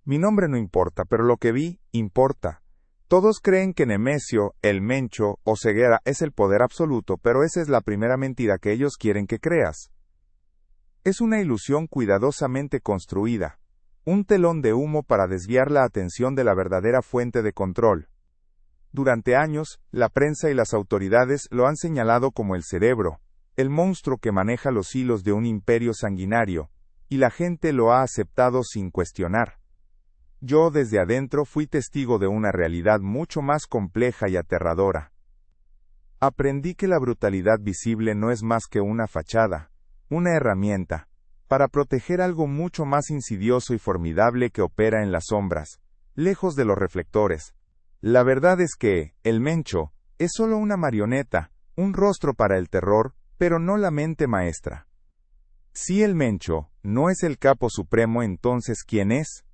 Mi nombre no importa, pero lo que vi, importa. Todos creen que Nemesio, el Mencho o ceguera es el poder absoluto, pero esa es la primera mentira que ellos quieren que creas. Es una ilusión cuidadosamente construida, un telón de humo para desviar la atención de la verdadera fuente de control. Durante años, la prensa y las autoridades lo han señalado como el cerebro, el monstruo que maneja los hilos de un imperio sanguinario, y la gente lo ha aceptado sin cuestionar. Yo desde adentro fui testigo de una realidad mucho más compleja y aterradora. Aprendí que la brutalidad visible no es más que una fachada, una herramienta, para proteger algo mucho más insidioso y formidable que opera en las sombras, lejos de los reflectores. La verdad es que, el Mencho, es solo una marioneta, un rostro para el terror, pero no la mente maestra. Si el Mencho no es el capo supremo, entonces ¿quién es?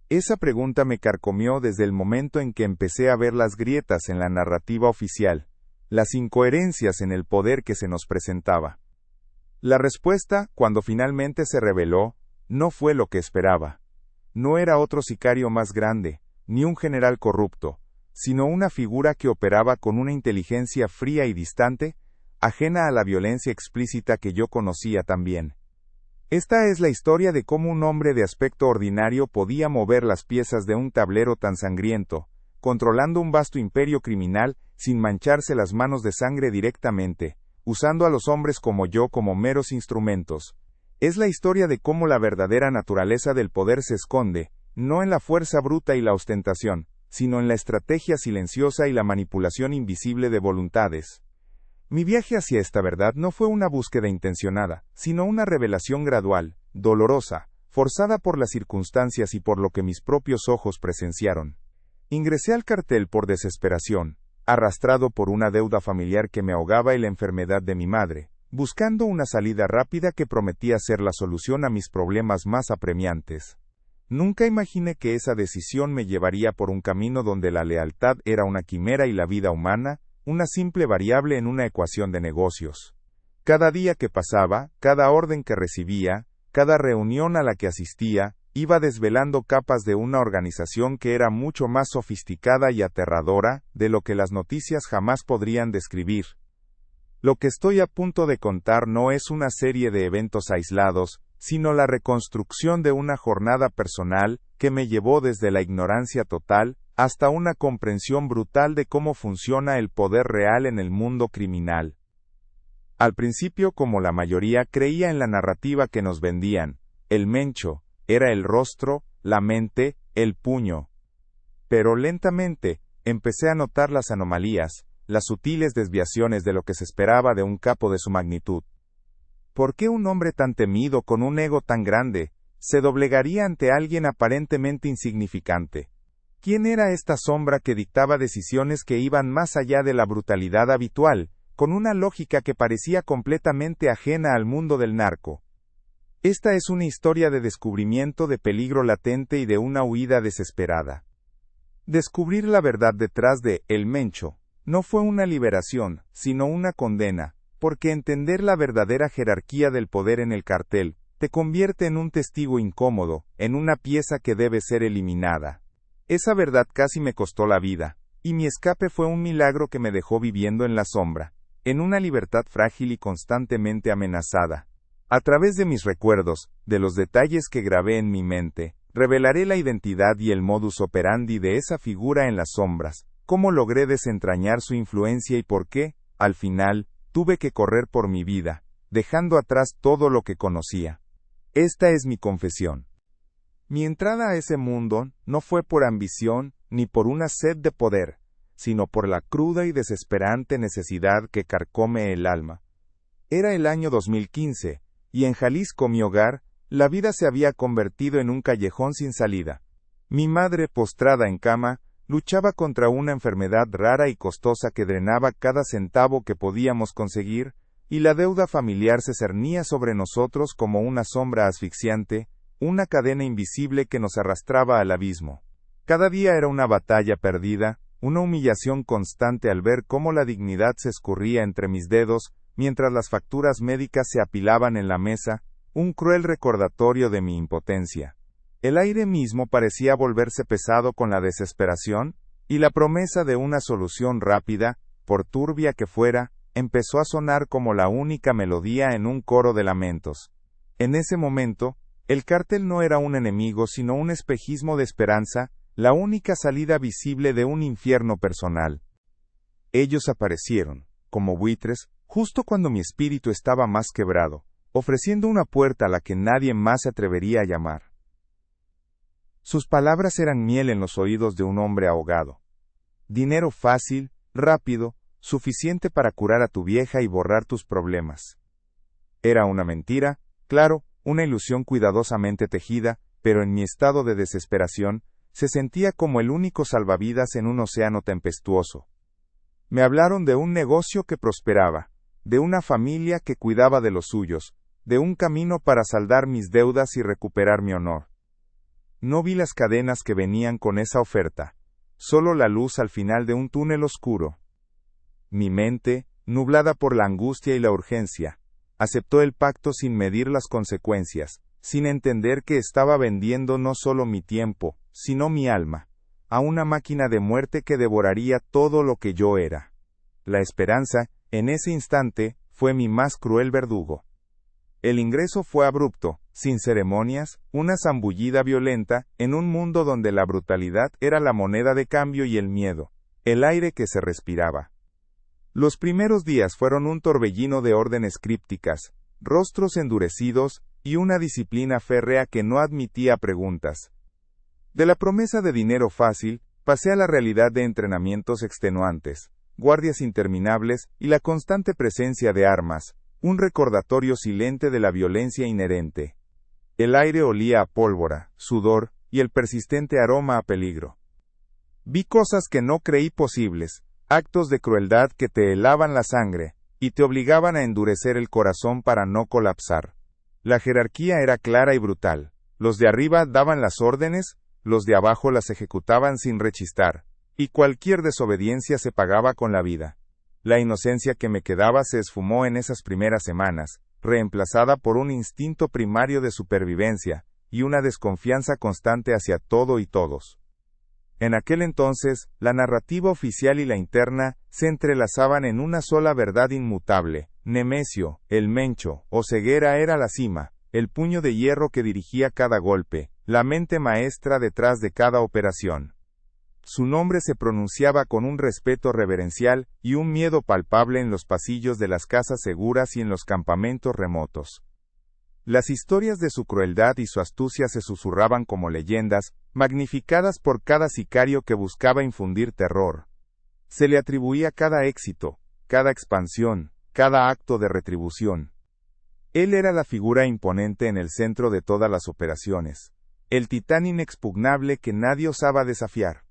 Esa pregunta me carcomió desde el momento en que empecé a ver las grietas en la narrativa oficial, las incoherencias en el poder que se nos presentaba. La respuesta, cuando finalmente se reveló, no fue lo que esperaba. No era otro sicario más grande, ni un general corrupto, sino una figura que operaba con una inteligencia fría y distante, ajena a la violencia explícita que yo conocía tan bien. Esta es la historia de cómo un hombre de aspecto ordinario podía mover las piezas de un tablero tan sangriento, controlando un vasto imperio criminal sin mancharse las manos de sangre directamente, usando a los hombres como yo como meros instrumentos. Es la historia de cómo la verdadera naturaleza del poder se esconde, no en la fuerza bruta y la ostentación, sino en la estrategia silenciosa y la manipulación invisible de voluntades. Mi viaje hacia esta verdad no fue una búsqueda intencionada, sino una revelación gradual, dolorosa, forzada por las circunstancias y por lo que mis propios ojos presenciaron. Ingresé al cartel por desesperación, arrastrado por una deuda familiar que me ahogaba y la enfermedad de mi madre, buscando una salida rápida que prometía ser la solución a mis problemas más apremiantes. Nunca imaginé que esa decisión me llevaría por un camino donde la lealtad era una quimera y la vida humana, una simple variable en una ecuación de negocios. Cada día que pasaba, cada orden que recibía, cada reunión a la que asistía, iba desvelando capas de una organización que era mucho más sofisticada y aterradora de lo que las noticias jamás podrían describir. Lo que estoy a punto de contar no es una serie de eventos aislados, sino la reconstrucción de una jornada personal que me llevó desde la ignorancia total hasta una comprensión brutal de cómo funciona el poder real en el mundo criminal. Al principio, como la mayoría, creía en la narrativa que nos vendían. El Mencho era el rostro, la mente, el puño. Pero lentamente, empecé a notar las anomalías, las sutiles desviaciones de lo que se esperaba de un capo de su magnitud. ¿Por qué un hombre tan temido con un ego tan grande se doblegaría ante alguien aparentemente insignificante? ¿Quién era esta sombra que dictaba decisiones que iban más allá de la brutalidad habitual, con una lógica que parecía completamente ajena al mundo del narco? Esta es una historia de descubrimiento de peligro latente y de una huida desesperada. Descubrir la verdad detrás de El Mencho no fue una liberación, sino una condena, porque entender la verdadera jerarquía del poder en el cartel te convierte en un testigo incómodo, en una pieza que debe ser eliminada. Esa verdad casi me costó la vida, y mi escape fue un milagro que me dejó viviendo en la sombra, en una libertad frágil y constantemente amenazada. A través de mis recuerdos, de los detalles que grabé en mi mente, revelaré la identidad y el modus operandi de esa figura en las sombras, cómo logré desentrañar su influencia y por qué, al final, tuve que correr por mi vida, dejando atrás todo lo que conocía. Esta es mi confesión. Mi entrada a ese mundo no fue por ambición ni por una sed de poder, sino por la cruda y desesperante necesidad que carcome el alma. Era el año 2015, y en Jalisco, mi hogar, la vida se había convertido en un callejón sin salida. Mi madre, postrada en cama, luchaba contra una enfermedad rara y costosa que drenaba cada centavo que podíamos conseguir, y la deuda familiar se cernía sobre nosotros como una sombra asfixiante, una cadena invisible que nos arrastraba al abismo. Cada día era una batalla perdida, una humillación constante al ver cómo la dignidad se escurría entre mis dedos, mientras las facturas médicas se apilaban en la mesa, un cruel recordatorio de mi impotencia. El aire mismo parecía volverse pesado con la desesperación, y la promesa de una solución rápida, por turbia que fuera, empezó a sonar como la única melodía en un coro de lamentos. En ese momento, el cártel no era un enemigo sino un espejismo de esperanza, la única salida visible de un infierno personal. Ellos aparecieron, como buitres, justo cuando mi espíritu estaba más quebrado, ofreciendo una puerta a la que nadie más se atrevería a llamar. Sus palabras eran miel en los oídos de un hombre ahogado. Dinero fácil, rápido, suficiente para curar a tu vieja y borrar tus problemas. Era una mentira, claro, una ilusión cuidadosamente tejida, pero en mi estado de desesperación, se sentía como el único salvavidas en un océano tempestuoso. Me hablaron de un negocio que prosperaba, de una familia que cuidaba de los suyos, de un camino para saldar mis deudas y recuperar mi honor. No vi las cadenas que venían con esa oferta, solo la luz al final de un túnel oscuro. Mi mente, nublada por la angustia y la urgencia, aceptó el pacto sin medir las consecuencias, sin entender que estaba vendiendo no solo mi tiempo, sino mi alma, a una máquina de muerte que devoraría todo lo que yo era. La esperanza, en ese instante, fue mi más cruel verdugo. El ingreso fue abrupto, sin ceremonias, una zambullida violenta, en un mundo donde la brutalidad era la moneda de cambio y el miedo, el aire que se respiraba. Los primeros días fueron un torbellino de órdenes crípticas, rostros endurecidos, y una disciplina férrea que no admitía preguntas. De la promesa de dinero fácil, pasé a la realidad de entrenamientos extenuantes, guardias interminables y la constante presencia de armas, un recordatorio silente de la violencia inherente. El aire olía a pólvora, sudor, y el persistente aroma a peligro. Vi cosas que no creí posibles, actos de crueldad que te helaban la sangre, y te obligaban a endurecer el corazón para no colapsar. La jerarquía era clara y brutal. Los de arriba daban las órdenes, los de abajo las ejecutaban sin rechistar, y cualquier desobediencia se pagaba con la vida. La inocencia que me quedaba se esfumó en esas primeras semanas, reemplazada por un instinto primario de supervivencia, y una desconfianza constante hacia todo y todos. En aquel entonces, la narrativa oficial y la interna se entrelazaban en una sola verdad inmutable: Nemesio, el Mencho, o Ceguera era la cima, el puño de hierro que dirigía cada golpe, la mente maestra detrás de cada operación. Su nombre se pronunciaba con un respeto reverencial y un miedo palpable en los pasillos de las casas seguras y en los campamentos remotos. Las historias de su crueldad y su astucia se susurraban como leyendas, magnificadas por cada sicario que buscaba infundir terror. Se le atribuía cada éxito, cada expansión, cada acto de retribución. Él era la figura imponente en el centro de todas las operaciones, el titán inexpugnable que nadie osaba desafiar.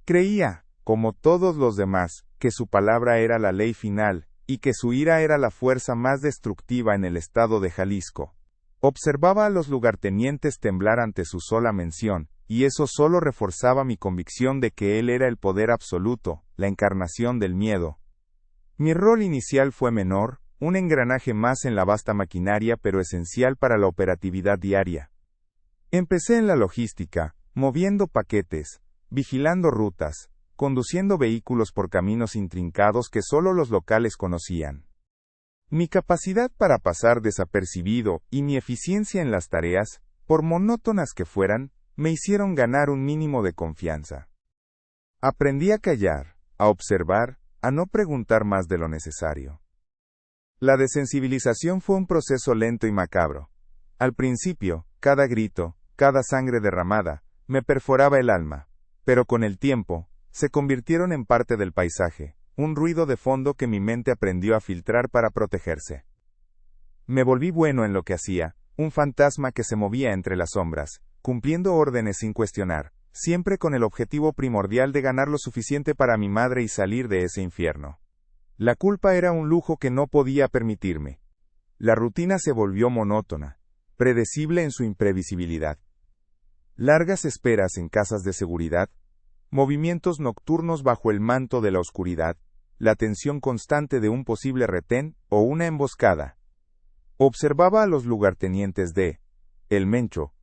Creía, como todos los demás, que su palabra era la ley final, y que su ira era la fuerza más destructiva en el estado de Jalisco. Observaba a los lugartenientes temblar ante su sola mención, y eso solo reforzaba mi convicción de que él era el poder absoluto, la encarnación del miedo. Mi rol inicial fue menor, un engranaje más en la vasta maquinaria pero esencial para la operatividad diaria. Empecé en la logística, moviendo paquetes, vigilando rutas, conduciendo vehículos por caminos intrincados que solo los locales conocían. Mi capacidad para pasar desapercibido y mi eficiencia en las tareas, por monótonas que fueran, me hicieron ganar un mínimo de confianza. Aprendí a callar, a observar, a no preguntar más de lo necesario. La desensibilización fue un proceso lento y macabro. Al principio, cada grito, cada sangre derramada, me perforaba el alma, pero con el tiempo, se convirtieron en parte del paisaje, un ruido de fondo que mi mente aprendió a filtrar para protegerse. Me volví bueno en lo que hacía, un fantasma que se movía entre las sombras, cumpliendo órdenes sin cuestionar, siempre con el objetivo primordial de ganar lo suficiente para mi madre y salir de ese infierno. La culpa era un lujo que no podía permitirme. La rutina se volvió monótona, predecible en su imprevisibilidad. Largas esperas en casas de seguridad, movimientos nocturnos bajo el manto de la oscuridad, la tensión constante de un posible retén o una emboscada. Observaba a los lugartenientes de El Mencho,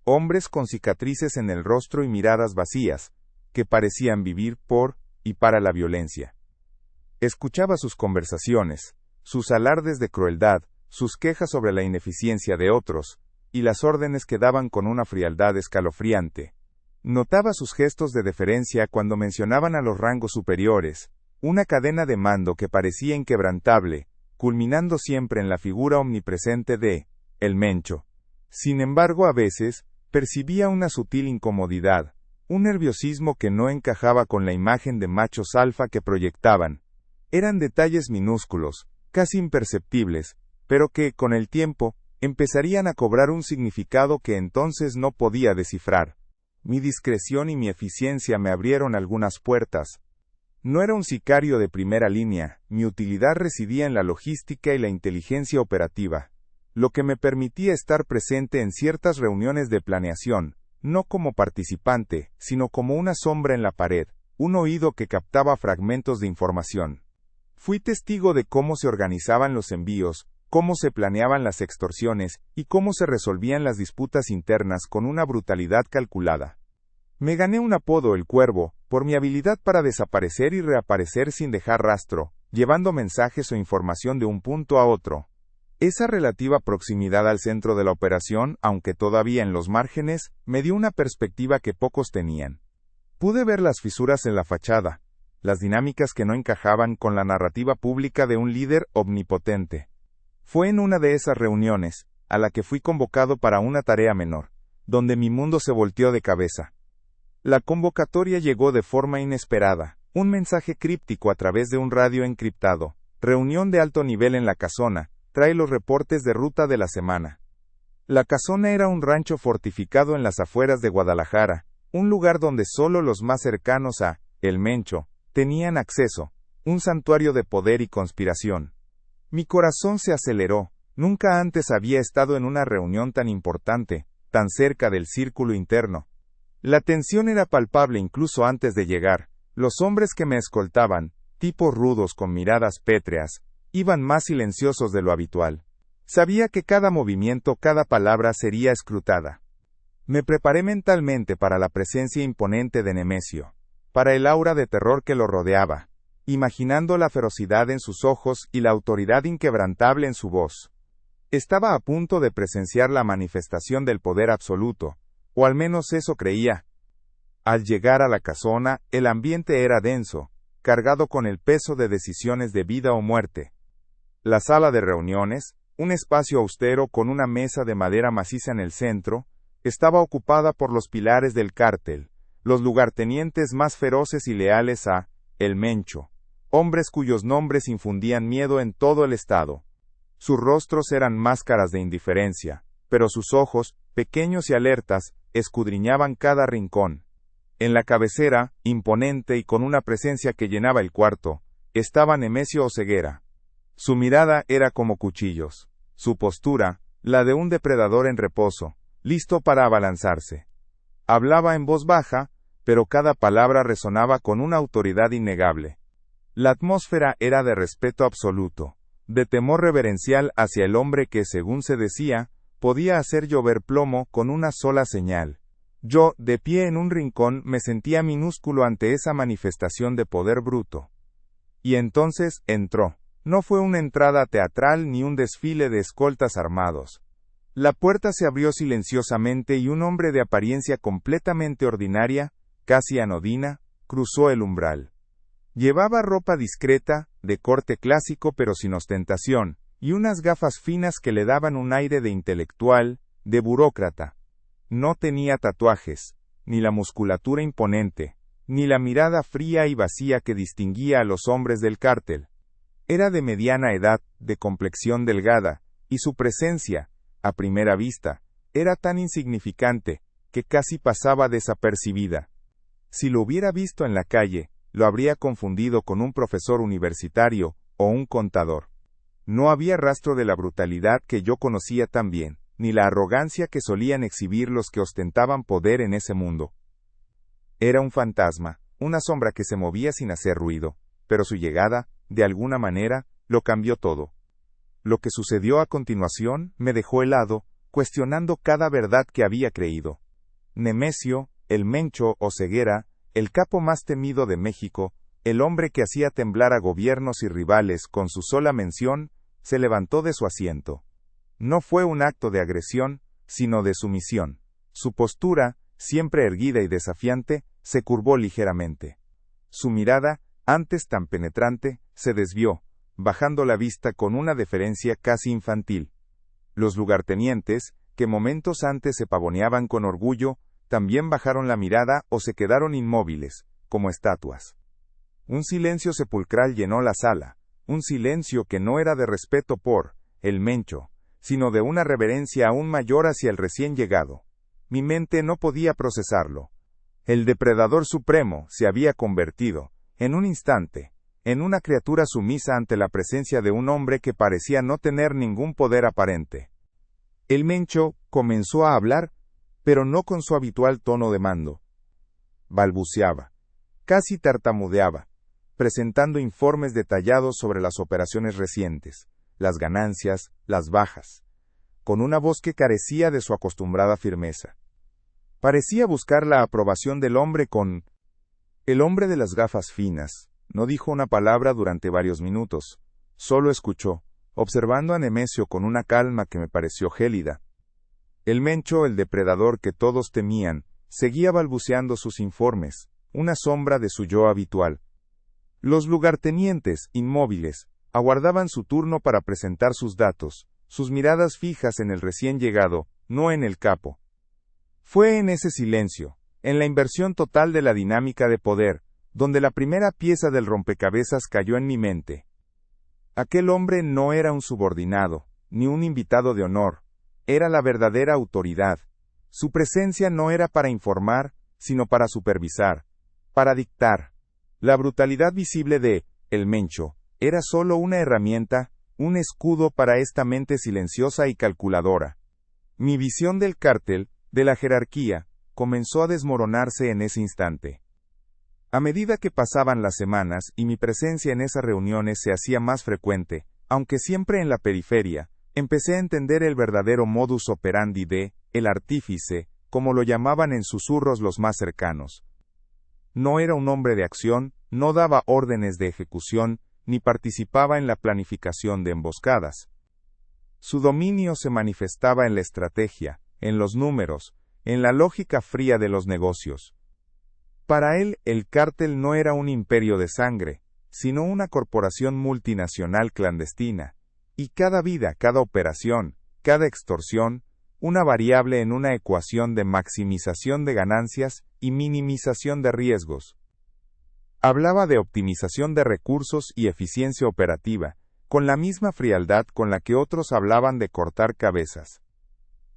hombres con cicatrices en el rostro y miradas vacías, que parecían vivir por y para la violencia. Escuchaba sus conversaciones, sus alardes de crueldad, sus quejas sobre la ineficiencia de otros, y las órdenes que daban con una frialdad escalofriante. Notaba sus gestos de deferencia cuando mencionaban a los rangos superiores, una cadena de mando que parecía inquebrantable, culminando siempre en la figura omnipresente de el Mencho. Sin embargo, a veces, percibía una sutil incomodidad, un nerviosismo que no encajaba con la imagen de machos alfa que proyectaban. Eran detalles minúsculos, casi imperceptibles, pero que, con el tiempo, empezarían a cobrar un significado que entonces no podía descifrar. Mi discreción y mi eficiencia me abrieron algunas puertas. No era un sicario de primera línea, mi utilidad residía en la logística y la inteligencia operativa, lo que me permitía estar presente en ciertas reuniones de planeación, no como participante, sino como una sombra en la pared, un oído que captaba fragmentos de información. Fui testigo de cómo se organizaban los envíos, cómo se planeaban las extorsiones, y cómo se resolvían las disputas internas con una brutalidad calculada. Me gané un apodo, el Cuervo, por mi habilidad para desaparecer y reaparecer sin dejar rastro, llevando mensajes o información de un punto a otro. Esa relativa proximidad al centro de la operación, aunque todavía en los márgenes, me dio una perspectiva que pocos tenían. Pude ver las fisuras en la fachada, las dinámicas que no encajaban con la narrativa pública de un líder omnipotente. Fue en una de esas reuniones, a la que fui convocado para una tarea menor, donde mi mundo se volteó de cabeza. La convocatoria llegó de forma inesperada, un mensaje críptico a través de un radio encriptado, reunión de alto nivel en la casona, trae los reportes de ruta de la semana. La casona era un rancho fortificado en las afueras de Guadalajara, un lugar donde solo los más cercanos a el Mencho tenían acceso, un santuario de poder y conspiración. Mi corazón se aceleró, nunca antes había estado en una reunión tan importante, tan cerca del círculo interno. La tensión era palpable incluso antes de llegar, los hombres que me escoltaban, tipos rudos con miradas pétreas, iban más silenciosos de lo habitual. Sabía que cada movimiento, cada palabra sería escrutada. Me preparé mentalmente para la presencia imponente de Nemesio, para el aura de terror que lo rodeaba, imaginando la ferocidad en sus ojos y la autoridad inquebrantable en su voz. Estaba a punto de presenciar la manifestación del poder absoluto, o al menos eso creía. Al llegar a la casona, el ambiente era denso, cargado con el peso de decisiones de vida o muerte. La sala de reuniones, un espacio austero con una mesa de madera maciza en el centro, estaba ocupada por los pilares del cártel, los lugartenientes más feroces y leales a el Mencho, hombres cuyos nombres infundían miedo en todo el estado. Sus rostros eran máscaras de indiferencia, pero sus ojos, pequeños y alertas, escudriñaban cada rincón. En la cabecera, imponente y con una presencia que llenaba el cuarto, estaba Nemesio Oseguera. Su mirada era como cuchillos, su postura, la de un depredador en reposo, listo para abalanzarse. Hablaba en voz baja, pero cada palabra resonaba con una autoridad innegable. La atmósfera era de respeto absoluto, de temor reverencial hacia el hombre que, según se decía, podía hacer llover plomo con una sola señal. Yo, de pie en un rincón, me sentía minúsculo ante esa manifestación de poder bruto. Y entonces entró. No fue una entrada teatral ni un desfile de escoltas armados. La puerta se abrió silenciosamente y un hombre de apariencia completamente ordinaria, casi anodina, cruzó el umbral. Llevaba ropa discreta, de corte clásico pero sin ostentación, y unas gafas finas que le daban un aire de intelectual, de burócrata. No tenía tatuajes, ni la musculatura imponente, ni la mirada fría y vacía que distinguía a los hombres del cártel. Era de mediana edad, de complexión delgada, y su presencia, a primera vista, era tan insignificante, que casi pasaba desapercibida. Si lo hubiera visto en la calle, lo habría confundido con un profesor universitario, o un contador. No había rastro de la brutalidad que yo conocía tan bien, ni la arrogancia que solían exhibir los que ostentaban poder en ese mundo. Era un fantasma, una sombra que se movía sin hacer ruido, pero su llegada, de alguna manera, lo cambió todo. Lo que sucedió a continuación me dejó helado, cuestionando cada verdad que había creído. Nemesio, el Mencho o Ceguera, el capo más temido de México, el hombre que hacía temblar a gobiernos y rivales con su sola mención, se levantó de su asiento. No fue un acto de agresión, sino de sumisión. Su postura, siempre erguida y desafiante, se curvó ligeramente. Su mirada, antes tan penetrante, se desvió, bajando la vista con una deferencia casi infantil. Los lugartenientes, que momentos antes se pavoneaban con orgullo, también bajaron la mirada o se quedaron inmóviles, como estatuas. Un silencio sepulcral llenó la sala, un silencio que no era de respeto por el Mencho, sino de una reverencia aún mayor hacia el recién llegado. Mi mente no podía procesarlo. El depredador supremo se había convertido, en un instante, en una criatura sumisa ante la presencia de un hombre que parecía no tener ningún poder aparente. El Mencho comenzó a hablar, pero no con su habitual tono de mando. Balbuceaba, casi tartamudeaba, presentando informes detallados sobre las operaciones recientes, las ganancias, las bajas, con una voz que carecía de su acostumbrada firmeza. Parecía buscar la aprobación del hombre con... El hombre de las gafas finas no dijo una palabra durante varios minutos, solo escuchó, observando a Nemesio con una calma que me pareció gélida. El Mencho, el depredador que todos temían, seguía balbuceando sus informes, una sombra de su yo habitual. Los lugartenientes, inmóviles, aguardaban su turno para presentar sus datos, sus miradas fijas en el recién llegado, no en el capo. Fue en ese silencio, en la inversión total de la dinámica de poder, donde la primera pieza del rompecabezas cayó en mi mente. Aquel hombre no era un subordinado, ni un invitado de honor, era la verdadera autoridad. Su presencia no era para informar, sino para supervisar, para dictar. La brutalidad visible de el Mencho era solo una herramienta, un escudo para esta mente silenciosa y calculadora. Mi visión del cártel, de la jerarquía, comenzó a desmoronarse en ese instante. A medida que pasaban las semanas y mi presencia en esas reuniones se hacía más frecuente, aunque siempre en la periferia, empecé a entender el verdadero modus operandi de el artífice, como lo llamaban en susurros los más cercanos. No era un hombre de acción, no daba órdenes de ejecución, ni participaba en la planificación de emboscadas. Su dominio se manifestaba en la estrategia, en los números, en la lógica fría de los negocios. Para él, el cártel no era un imperio de sangre, sino una corporación multinacional clandestina, y cada vida, cada operación, cada extorsión, una variable en una ecuación de maximización de ganancias y minimización de riesgos. Hablaba de optimización de recursos y eficiencia operativa, con la misma frialdad con la que otros hablaban de cortar cabezas.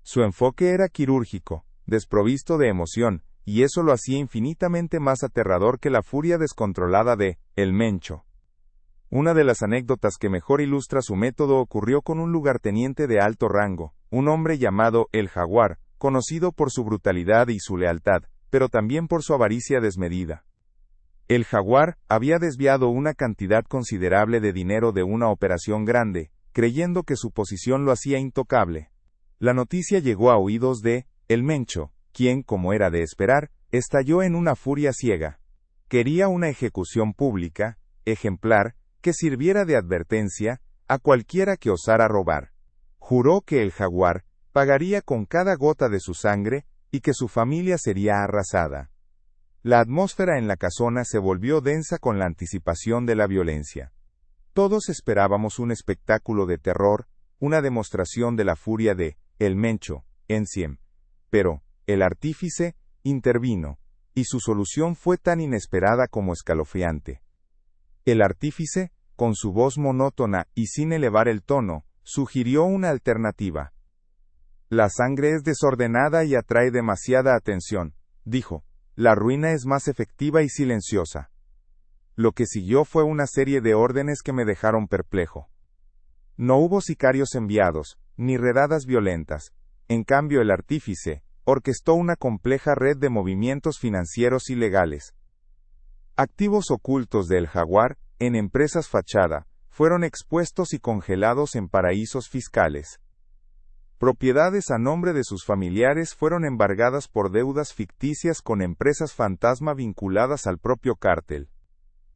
Su enfoque era quirúrgico, desprovisto de emoción, y eso lo hacía infinitamente más aterrador que la furia descontrolada de el Mencho. Una de las anécdotas que mejor ilustra su método ocurrió con un lugarteniente de alto rango, un hombre llamado el Jaguar, conocido por su brutalidad y su lealtad, pero también por su avaricia desmedida. El Jaguar había desviado una cantidad considerable de dinero de una operación grande, creyendo que su posición lo hacía intocable. La noticia llegó a oídos de el Mencho, quien, como era de esperar, estalló en una furia ciega. Quería una ejecución pública, ejemplar, que sirviera de advertencia a cualquiera que osara robar. Juró que el Jaguar pagaría con cada gota de su sangre y que su familia sería arrasada. La atmósfera en la casona se volvió densa con la anticipación de la violencia. Todos esperábamos un espectáculo de terror, una demostración de la furia de el Mencho, Enciem. Pero el artífice intervino, y su solución fue tan inesperada como escalofriante. El artífice, con su voz monótona y sin elevar el tono, sugirió una alternativa. La sangre es desordenada y atrae demasiada atención, dijo. La ruina es más efectiva y silenciosa. Lo que siguió fue una serie de órdenes que me dejaron perplejo. No hubo sicarios enviados, ni redadas violentas. En cambio, el artífice orquestó una compleja red de movimientos financieros ilegales. Activos ocultos del Jaguar, en empresas fachada, fueron expuestos y congelados en paraísos fiscales. Propiedades a nombre de sus familiares fueron embargadas por deudas ficticias con empresas fantasma vinculadas al propio cártel.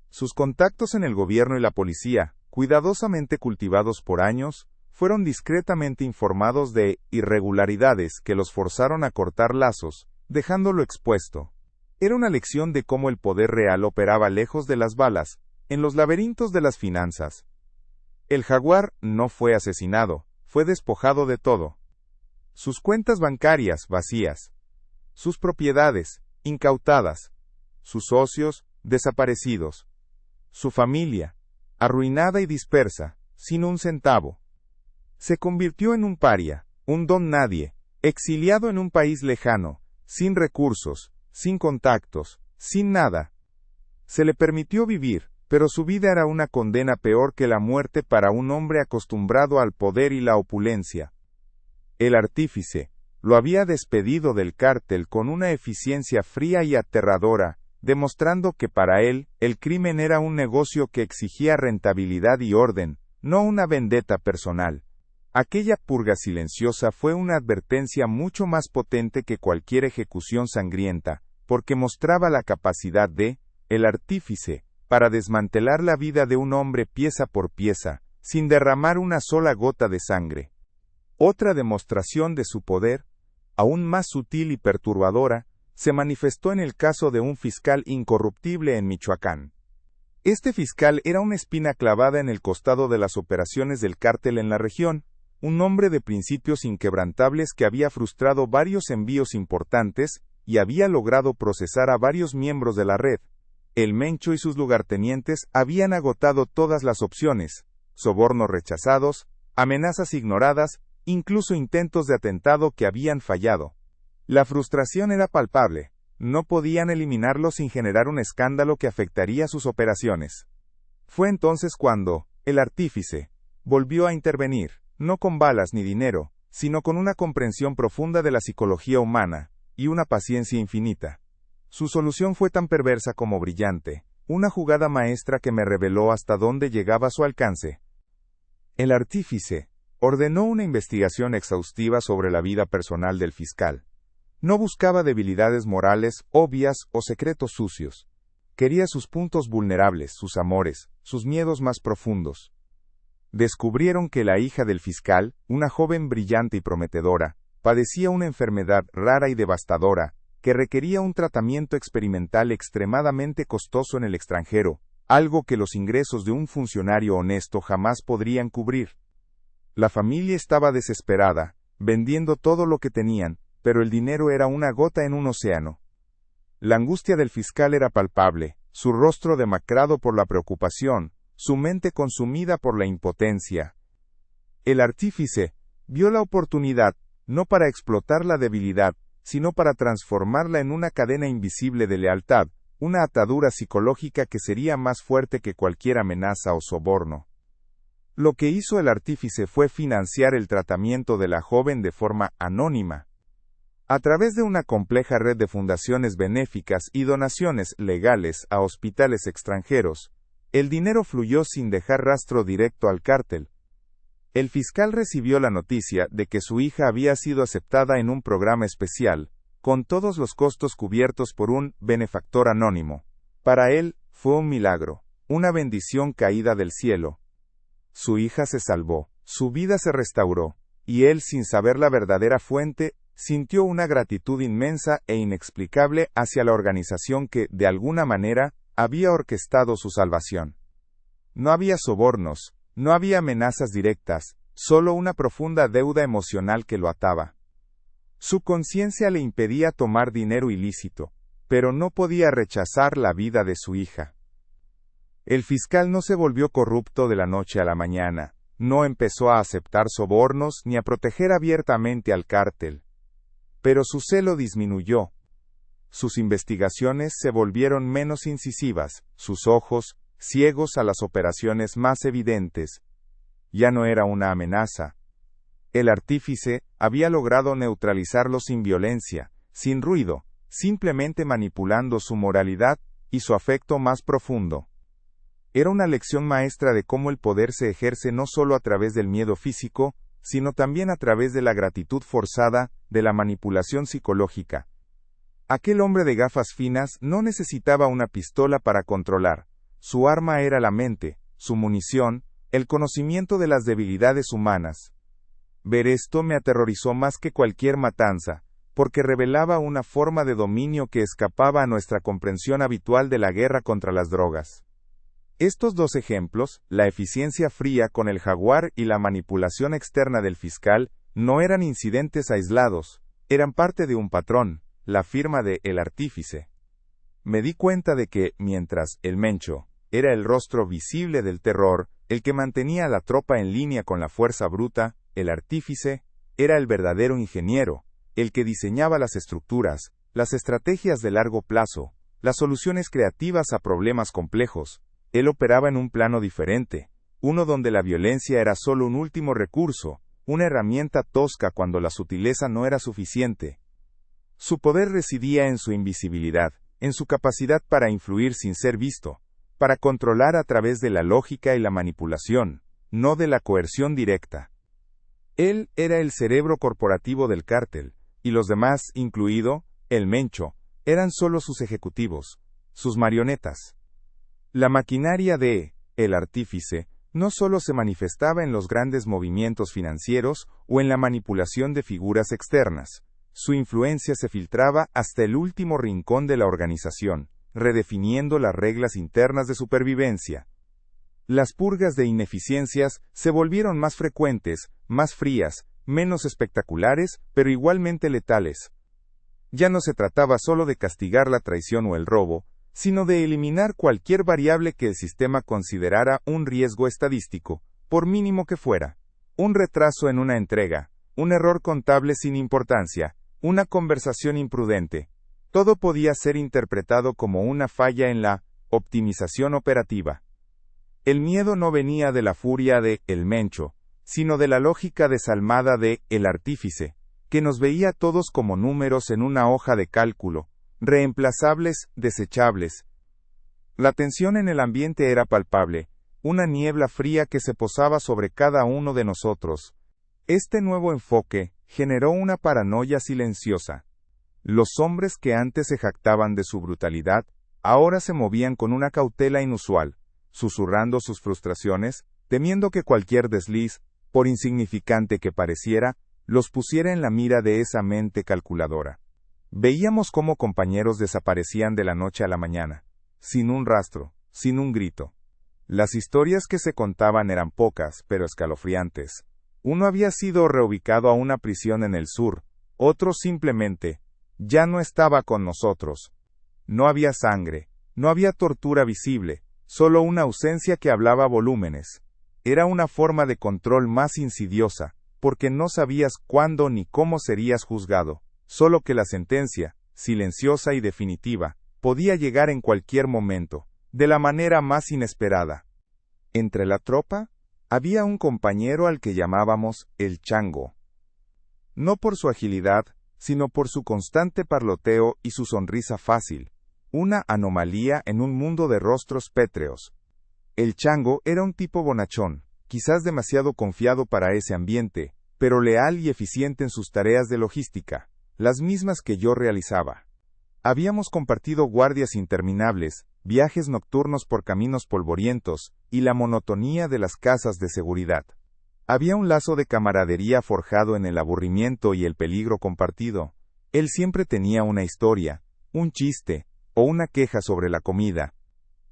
Sus contactos en el gobierno y la policía, cuidadosamente cultivados por años, fueron discretamente informados de irregularidades que los forzaron a cortar lazos, dejándolo expuesto. Era una lección de cómo el poder real operaba lejos de las balas, en los laberintos de las finanzas. El jaguar no fue asesinado, fue despojado de todo. Sus cuentas bancarias vacías. Sus propiedades incautadas. Sus socios desaparecidos. Su familia arruinada y dispersa, sin un centavo. Se convirtió en un paria, un don nadie, exiliado en un país lejano, sin recursos, sin contactos, sin nada. Se le permitió vivir, pero su vida era una condena peor que la muerte para un hombre acostumbrado al poder y la opulencia. El artífice lo había despedido del cártel con una eficiencia fría y aterradora, demostrando que para él, el crimen era un negocio que exigía rentabilidad y orden, no una vendetta personal. Aquella purga silenciosa fue una advertencia mucho más potente que cualquier ejecución sangrienta, porque mostraba la capacidad el artífice, para desmantelar la vida de un hombre pieza por pieza, sin derramar una sola gota de sangre. Otra demostración de su poder, aún más sutil y perturbadora, se manifestó en el caso de un fiscal incorruptible en Michoacán. Este fiscal era una espina clavada en el costado de las operaciones del cártel en la región, un hombre de principios inquebrantables que había frustrado varios envíos importantes y había logrado procesar a varios miembros de la red. El Mencho y sus lugartenientes habían agotado todas las opciones, sobornos rechazados, amenazas ignoradas, incluso intentos de atentado que habían fallado. La frustración era palpable, no podían eliminarlo sin generar un escándalo que afectaría sus operaciones. Fue entonces cuando, el artífice, volvió a intervenir, no con balas ni dinero, sino con una comprensión profunda de la psicología humana, y una paciencia infinita. Su solución fue tan perversa como brillante, una jugada maestra que me reveló hasta dónde llegaba su alcance. El artífice ordenó una investigación exhaustiva sobre la vida personal del fiscal. No buscaba debilidades morales, obvias o secretos sucios. Quería sus puntos vulnerables, sus amores, sus miedos más profundos. Descubrieron que la hija del fiscal, una joven brillante y prometedora, padecía una enfermedad rara y devastadora, que requería un tratamiento experimental extremadamente costoso en el extranjero, algo que los ingresos de un funcionario honesto jamás podrían cubrir. La familia estaba desesperada, vendiendo todo lo que tenían, pero el dinero era una gota en un océano. La angustia del fiscal era palpable, su rostro demacrado por la preocupación, su mente consumida por la impotencia. El artífice vio la oportunidad, no para explotar la debilidad, sino para transformarla en una cadena invisible de lealtad, una atadura psicológica que sería más fuerte que cualquier amenaza o soborno. Lo que hizo el artífice fue financiar el tratamiento de la joven de forma anónima. A través de una compleja red de fundaciones benéficas y donaciones legales a hospitales extranjeros, el dinero fluyó sin dejar rastro directo al cártel. El fiscal recibió la noticia de que su hija había sido aceptada en un programa especial, con todos los costos cubiertos por un benefactor anónimo. Para él, fue un milagro, una bendición caída del cielo. Su hija se salvó, su vida se restauró, y él, sin saber la verdadera fuente, sintió una gratitud inmensa e inexplicable hacia la organización que, de alguna manera, había orquestado su salvación. No había sobornos, no había amenazas directas, solo una profunda deuda emocional que lo ataba. Su conciencia le impedía tomar dinero ilícito, pero no podía rechazar la vida de su hija. El fiscal no se volvió corrupto de la noche a la mañana, no empezó a aceptar sobornos ni a proteger abiertamente al cártel. Pero su celo disminuyó. Sus investigaciones se volvieron menos incisivas, sus ojos, ciegos a las operaciones más evidentes. Ya no era una amenaza. El artífice había logrado neutralizarlo sin violencia, sin ruido, simplemente manipulando su moralidad y su afecto más profundo. Era una lección maestra de cómo el poder se ejerce no solo a través del miedo físico, sino también a través de la gratitud forzada, de la manipulación psicológica. Aquel hombre de gafas finas no necesitaba una pistola para controlar. Su arma era la mente, su munición, el conocimiento de las debilidades humanas. Ver esto me aterrorizó más que cualquier matanza, porque revelaba una forma de dominio que escapaba a nuestra comprensión habitual de la guerra contra las drogas. Estos dos ejemplos, la eficiencia fría con el jaguar y la manipulación externa del fiscal, no eran incidentes aislados, eran parte de un patrón, la firma de El Artífice. Me di cuenta de que, mientras el Mencho era el rostro visible del terror, el que mantenía a la tropa en línea con la fuerza bruta, el Artífice era el verdadero ingeniero, el que diseñaba las estructuras, las estrategias de largo plazo, las soluciones creativas a problemas complejos. Él operaba en un plano diferente, uno donde la violencia era solo un último recurso, una herramienta tosca cuando la sutileza no era suficiente. Su poder residía en su invisibilidad, en su capacidad para influir sin ser visto, para controlar a través de la lógica y la manipulación, no de la coerción directa. Él era el cerebro corporativo del cártel, y los demás, incluido el Mencho, eran solo sus ejecutivos, sus marionetas. La maquinaria de El Artífice no solo se manifestaba en los grandes movimientos financieros o en la manipulación de figuras externas, su influencia se filtraba hasta el último rincón de la organización, redefiniendo las reglas internas de supervivencia. Las purgas de ineficiencias se volvieron más frecuentes, más frías, menos espectaculares, pero igualmente letales. Ya no se trataba solo de castigar la traición o el robo, sino de eliminar cualquier variable que el sistema considerara un riesgo estadístico, por mínimo que fuera. Un retraso en una entrega, un error contable sin importancia, una conversación imprudente. Todo podía ser interpretado como una falla en la optimización operativa. El miedo no venía de la furia de El Mencho, sino de la lógica desalmada de El Artífice, que nos veía todos como números en una hoja de cálculo, reemplazables, desechables. La tensión en el ambiente era palpable, una niebla fría que se posaba sobre cada uno de nosotros. Este nuevo enfoque generó una paranoia silenciosa. Los hombres que antes se jactaban de su brutalidad, ahora se movían con una cautela inusual, susurrando sus frustraciones, temiendo que cualquier desliz, por insignificante que pareciera, los pusiera en la mira de esa mente calculadora. Veíamos cómo compañeros desaparecían de la noche a la mañana, sin un rastro, sin un grito. Las historias que se contaban eran pocas, pero escalofriantes. Uno había sido reubicado a una prisión en el sur, otro simplemente, ya no estaba con nosotros. No había sangre, no había tortura visible, solo una ausencia que hablaba volúmenes. Era una forma de control más insidiosa, porque no sabías cuándo ni cómo serías juzgado. Solo que la sentencia, silenciosa y definitiva, podía llegar en cualquier momento, de la manera más inesperada. Entre la tropa, había un compañero al que llamábamos el Chango. No por su agilidad, sino por su constante parloteo y su sonrisa fácil, una anomalía en un mundo de rostros pétreos. El Chango era un tipo bonachón, quizás demasiado confiado para ese ambiente, pero leal y eficiente en sus tareas de logística, las mismas que yo realizaba. Habíamos compartido guardias interminables, viajes nocturnos por caminos polvorientos, y la monotonía de las casas de seguridad. Había un lazo de camaradería forjado en el aburrimiento y el peligro compartido. Él siempre tenía una historia, un chiste, o una queja sobre la comida.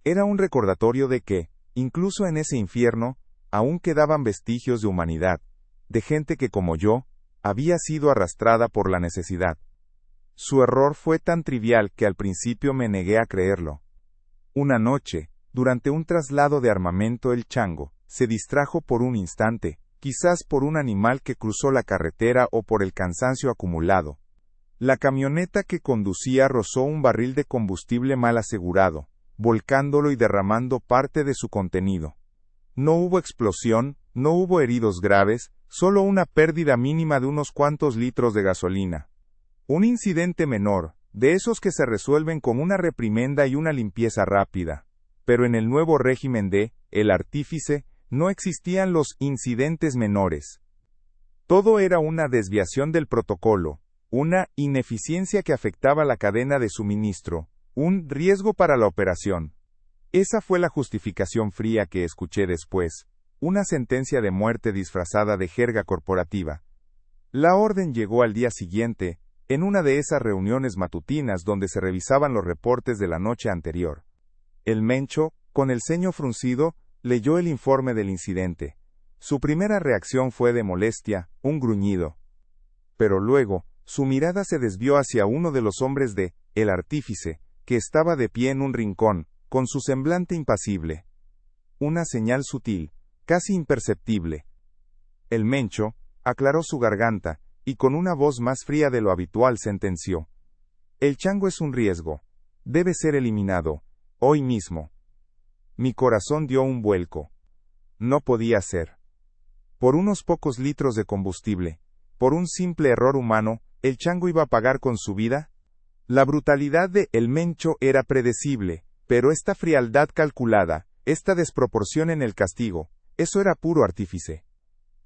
Era un recordatorio de que, incluso en ese infierno, aún quedaban vestigios de humanidad, de gente que como yo, había sido arrastrada por la necesidad. Su error fue tan trivial que al principio me negué a creerlo. Una noche, durante un traslado de armamento, el Chango se distrajo por un instante, quizás por un animal que cruzó la carretera o por el cansancio acumulado. La camioneta que conducía rozó un barril de combustible mal asegurado, volcándolo y derramando parte de su contenido. No hubo explosión, no hubo heridos graves, solo una pérdida mínima de unos cuantos litros de gasolina. Un incidente menor, de esos que se resuelven con una reprimenda y una limpieza rápida. Pero en el nuevo régimen de El Artífice no existían los incidentes menores. Todo era una desviación del protocolo, una ineficiencia que afectaba la cadena de suministro, un riesgo para la operación. Esa fue la justificación fría que escuché después, una sentencia de muerte disfrazada de jerga corporativa. La orden llegó al día siguiente, en una de esas reuniones matutinas donde se revisaban los reportes de la noche anterior. El Mencho, con el ceño fruncido, leyó el informe del incidente. Su primera reacción fue de molestia, un gruñido. Pero luego, su mirada se desvió hacia uno de los hombres de El Artífice, que estaba de pie en un rincón, con su semblante impasible. Una señal sutil, casi imperceptible. El Mencho aclaró su garganta, y con una voz más fría de lo habitual sentenció. El chango es un riesgo. Debe ser eliminado, hoy mismo. Mi corazón dio un vuelco. No podía ser. Por unos pocos litros de combustible, por un simple error humano, ¿el chango iba a pagar con su vida? La brutalidad de El Mencho era predecible, pero esta frialdad calculada, esta desproporción en el castigo, eso era puro artífice.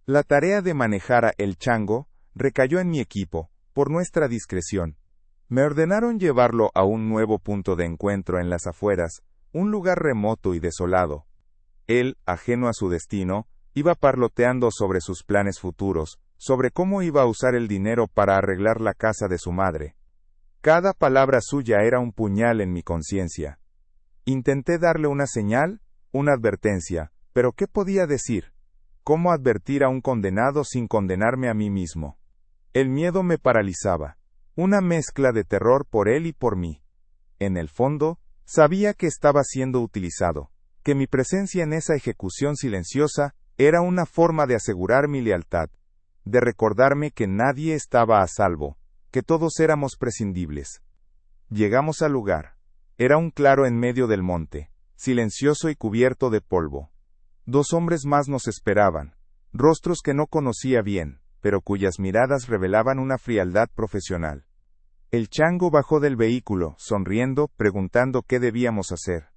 La tarea de manejar a El Chango recayó en mi equipo, por nuestra discreción. Me ordenaron llevarlo a un nuevo punto de encuentro en las afueras, un lugar remoto y desolado. Él, ajeno a su destino, iba parloteando sobre sus planes futuros, sobre cómo iba a usar el dinero para arreglar la casa de su madre. Cada palabra suya era un puñal en mi conciencia. Intenté darle una señal, una advertencia, pero ¿qué podía decir? ¿Cómo advertir a un condenado sin condenarme a mí mismo? El miedo me paralizaba, una mezcla de terror por él y por mí. En el fondo, sabía que estaba siendo utilizado, que mi presencia en esa ejecución silenciosa era una forma de asegurar mi lealtad, de recordarme que nadie estaba a salvo, que todos éramos prescindibles. Llegamos al lugar. Era un claro en medio del monte, silencioso y cubierto de polvo. 2 hombres más nos esperaban, rostros que no conocía bien, pero cuyas miradas revelaban una frialdad profesional. El chango bajó del vehículo, sonriendo, preguntando qué debíamos hacer.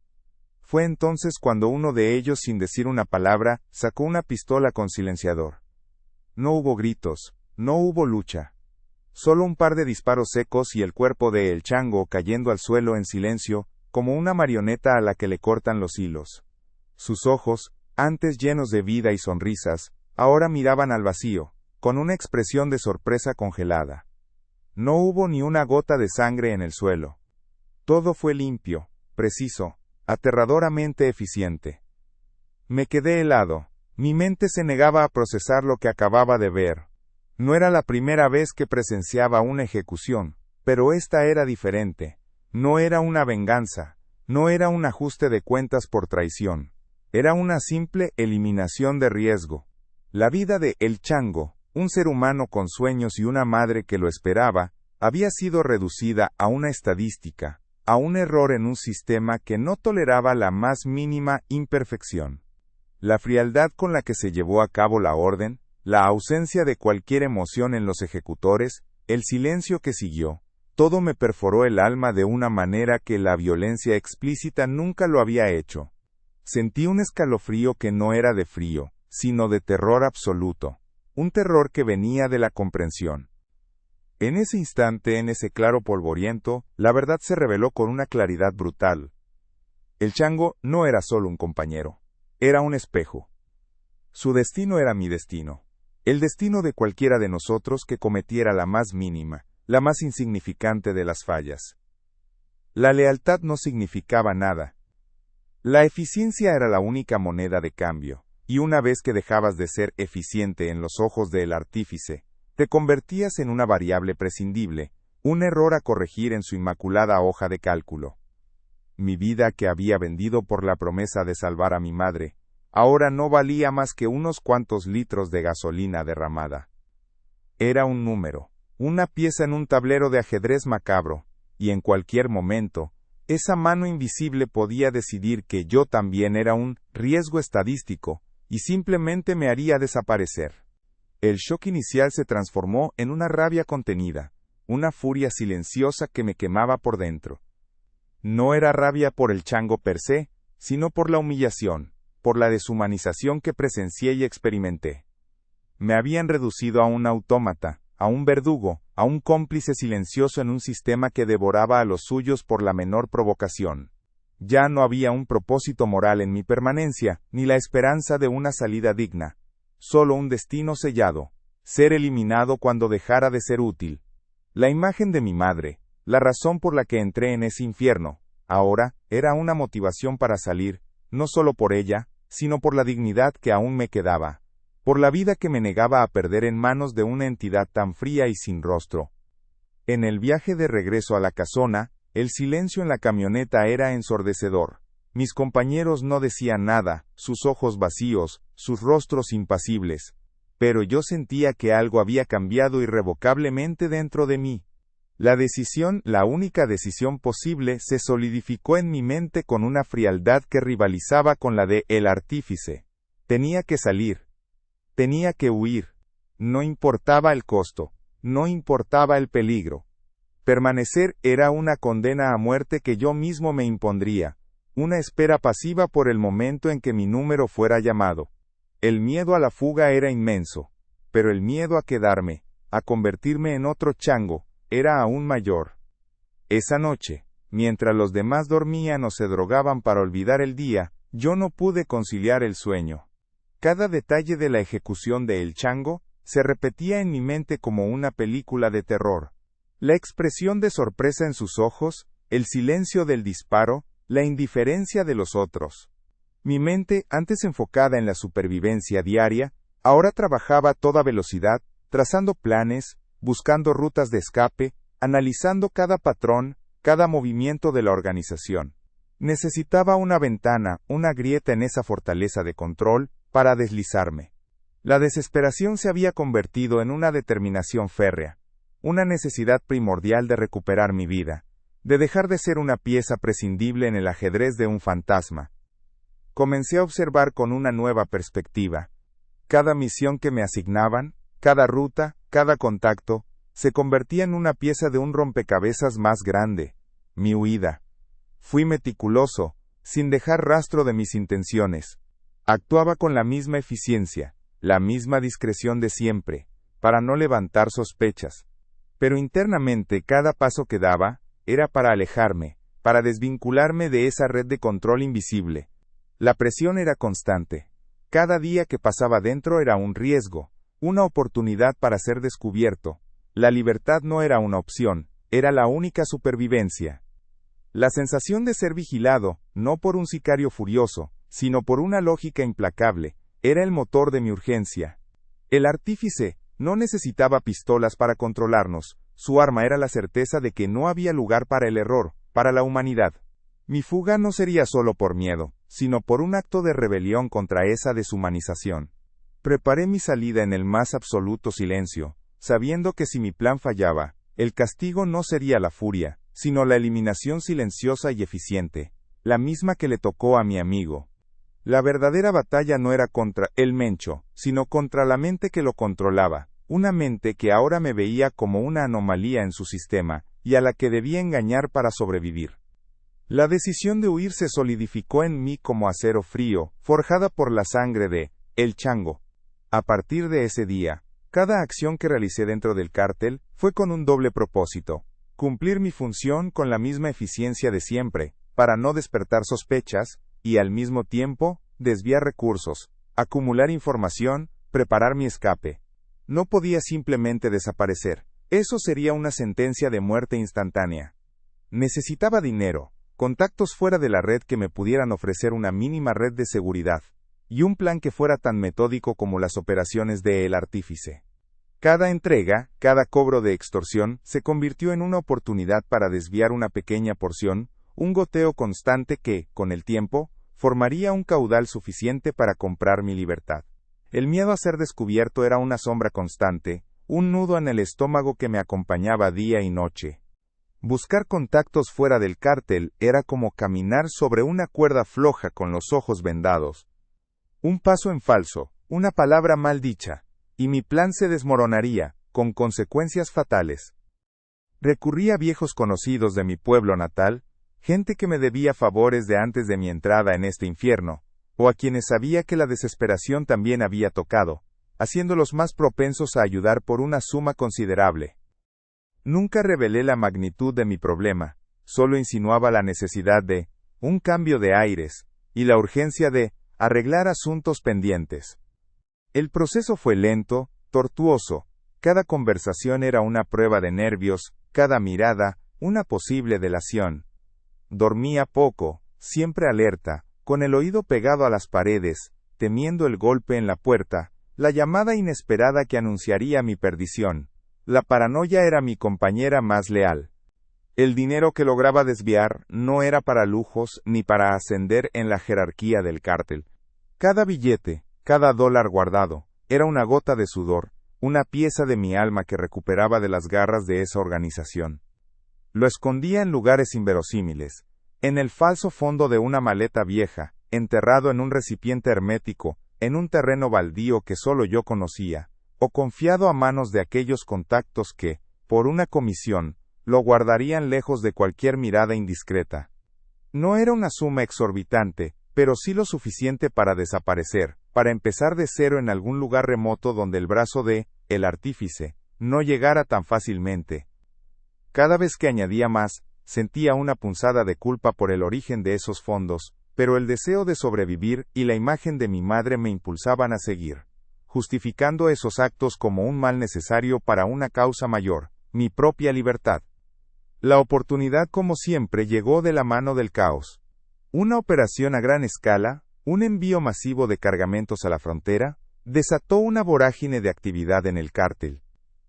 Fue entonces cuando uno de ellos, sin decir una palabra, sacó una pistola con silenciador. No hubo gritos, no hubo lucha. Solo un par de disparos secos y el cuerpo de El Chango cayendo al suelo en silencio, como una marioneta a la que le cortan los hilos. Sus ojos, antes llenos de vida y sonrisas, ahora miraban al vacío, con una expresión de sorpresa congelada. No hubo ni una gota de sangre en el suelo. Todo fue limpio, preciso, aterradoramente eficiente. Me quedé helado, mi mente se negaba a procesar lo que acababa de ver. No era la primera vez que presenciaba una ejecución, pero esta era diferente. No era una venganza, no era un ajuste de cuentas por traición. Era una simple eliminación de riesgo. La vida de El Chango, un ser humano con sueños y una madre que lo esperaba, había sido reducida a una estadística, a un error en un sistema que no toleraba la más mínima imperfección. La frialdad con la que se llevó a cabo la orden, la ausencia de cualquier emoción en los ejecutores, el silencio que siguió, todo me perforó el alma de una manera que la violencia explícita nunca lo había hecho. Sentí un escalofrío que no era de frío, sino de terror absoluto, un terror que venía de la comprensión. En ese instante, en ese claro polvoriento, la verdad se reveló con una claridad brutal. El chango no era solo un compañero, era un espejo. Su destino era mi destino. El destino de cualquiera de nosotros que cometiera la más mínima, la más insignificante de las fallas. La lealtad no significaba nada. La eficiencia era la única moneda de cambio, y una vez que dejabas de ser eficiente en los ojos del artífice, te convertías en una variable prescindible, un error a corregir en su inmaculada hoja de cálculo. Mi vida que había vendido por la promesa de salvar a mi madre, ahora no valía más que unos cuantos litros de gasolina derramada. Era un número, una pieza en un tablero de ajedrez macabro, y en cualquier momento, esa mano invisible podía decidir que yo también era un riesgo estadístico, y simplemente me haría desaparecer. El shock inicial se transformó en una rabia contenida, una furia silenciosa que me quemaba por dentro. No era rabia por el chango per se, sino por la humillación, por la deshumanización que presencié y experimenté. Me habían reducido a un autómata, a un verdugo, a un cómplice silencioso en un sistema que devoraba a los suyos por la menor provocación. Ya no había un propósito moral en mi permanencia, ni la esperanza de una salida digna. Solo un destino sellado, ser eliminado cuando dejara de ser útil. La imagen de mi madre, la razón por la que entré en ese infierno, ahora, era una motivación para salir, no solo por ella, sino por la dignidad que aún me quedaba, por la vida que me negaba a perder en manos de una entidad tan fría y sin rostro. En el viaje de regreso a la casona, el silencio en la camioneta era ensordecedor. Mis compañeros no decían nada, sus ojos vacíos, sus rostros impasibles. Pero yo sentía que algo había cambiado irrevocablemente dentro de mí. La decisión, la única decisión posible, se solidificó en mi mente con una frialdad que rivalizaba con la de El Artífice. Tenía que salir. Tenía que huir. No importaba el costo. No importaba el peligro. Permanecer era una condena a muerte que yo mismo me impondría. Una espera pasiva por el momento en que mi número fuera llamado. El miedo a la fuga era inmenso. Pero el miedo a quedarme, a convertirme en otro chango, era aún mayor. Esa noche, mientras los demás dormían o se drogaban para olvidar el día, yo no pude conciliar el sueño. Cada detalle de la ejecución de El Chango se repetía en mi mente como una película de terror. La expresión de sorpresa en sus ojos, el silencio del disparo, la indiferencia de los otros. Mi mente, antes enfocada en la supervivencia diaria, ahora trabajaba a toda velocidad, trazando planes, buscando rutas de escape, analizando cada patrón, cada movimiento de la organización. Necesitaba una ventana, una grieta en esa fortaleza de control, para deslizarme. La desesperación se había convertido en una determinación férrea, una necesidad primordial de recuperar mi vida, de dejar de ser una pieza prescindible en el ajedrez de un fantasma. Comencé a observar con una nueva perspectiva. Cada misión que me asignaban, cada ruta, cada contacto, se convertía en una pieza de un rompecabezas más grande, mi huida. Fui meticuloso, sin dejar rastro de mis intenciones. Actuaba con la misma eficiencia, la misma discreción de siempre, para no levantar sospechas. Pero internamente cada paso que daba, era para alejarme, para desvincularme de esa red de control invisible. La presión era constante. Cada día que pasaba dentro era un riesgo, una oportunidad para ser descubierto. La libertad no era una opción, era la única supervivencia. La sensación de ser vigilado, no por un sicario furioso, sino por una lógica implacable, era el motor de mi urgencia. El artífice no necesitaba pistolas para controlarnos, su arma era la certeza de que no había lugar para el error, para la humanidad. Mi fuga no sería solo por miedo, sino por un acto de rebelión contra esa deshumanización. Preparé mi salida en el más absoluto silencio, sabiendo que si mi plan fallaba, el castigo no sería la furia, sino la eliminación silenciosa y eficiente, la misma que le tocó a mi amigo. La verdadera batalla no era contra el Mencho, sino contra la mente que lo controlaba, una mente que ahora me veía como una anomalía en su sistema, y a la que debía engañar para sobrevivir. La decisión de huir se solidificó en mí como acero frío, forjada por la sangre de El Chango. A partir de ese día, cada acción que realicé dentro del cártel fue con un doble propósito: cumplir mi función con la misma eficiencia de siempre, para no despertar sospechas, y al mismo tiempo, desviar recursos, acumular información, preparar mi escape. No podía simplemente desaparecer. Eso sería una sentencia de muerte instantánea. Necesitaba dinero, contactos fuera de la red que me pudieran ofrecer una mínima red de seguridad, y un plan que fuera tan metódico como las operaciones de El Artífice. Cada entrega, cada cobro de extorsión, se convirtió en una oportunidad para desviar una pequeña porción, un goteo constante que, con el tiempo, formaría un caudal suficiente para comprar mi libertad. El miedo a ser descubierto era una sombra constante, un nudo en el estómago que me acompañaba día y noche. Buscar contactos fuera del cártel era como caminar sobre una cuerda floja con los ojos vendados. Un paso en falso, una palabra mal dicha, y mi plan se desmoronaría, con consecuencias fatales. Recurrí a viejos conocidos de mi pueblo natal, gente que me debía favores de antes de mi entrada en este infierno, o a quienes sabía que la desesperación también había tocado, haciéndolos más propensos a ayudar por una suma considerable. Nunca revelé la magnitud de mi problema, solo insinuaba la necesidad de un cambio de aires, y la urgencia de arreglar asuntos pendientes. El proceso fue lento, tortuoso, cada conversación era una prueba de nervios, cada mirada, una posible delación. Dormía poco, siempre alerta, con el oído pegado a las paredes, temiendo el golpe en la puerta, la llamada inesperada que anunciaría mi perdición. La paranoia era mi compañera más leal. El dinero que lograba desviar no era para lujos ni para ascender en la jerarquía del cártel. Cada billete, cada dólar guardado, era una gota de sudor, una pieza de mi alma que recuperaba de las garras de esa organización. Lo escondía en lugares inverosímiles, en el falso fondo de una maleta vieja, enterrado en un recipiente hermético, en un terreno baldío que solo yo conocía, o confiado a manos de aquellos contactos que, por una comisión, lo guardarían lejos de cualquier mirada indiscreta. No era una suma exorbitante, pero sí lo suficiente para desaparecer, para empezar de cero en algún lugar remoto donde el brazo de el artífice no llegara tan fácilmente. Cada vez que añadía más, sentía una punzada de culpa por el origen de esos fondos, pero el deseo de sobrevivir y la imagen de mi madre me impulsaban a seguir, justificando esos actos como un mal necesario para una causa mayor, mi propia libertad. La oportunidad, como siempre, llegó de la mano del caos. Una operación a gran escala, un envío masivo de cargamentos a la frontera, desató una vorágine de actividad en el cártel.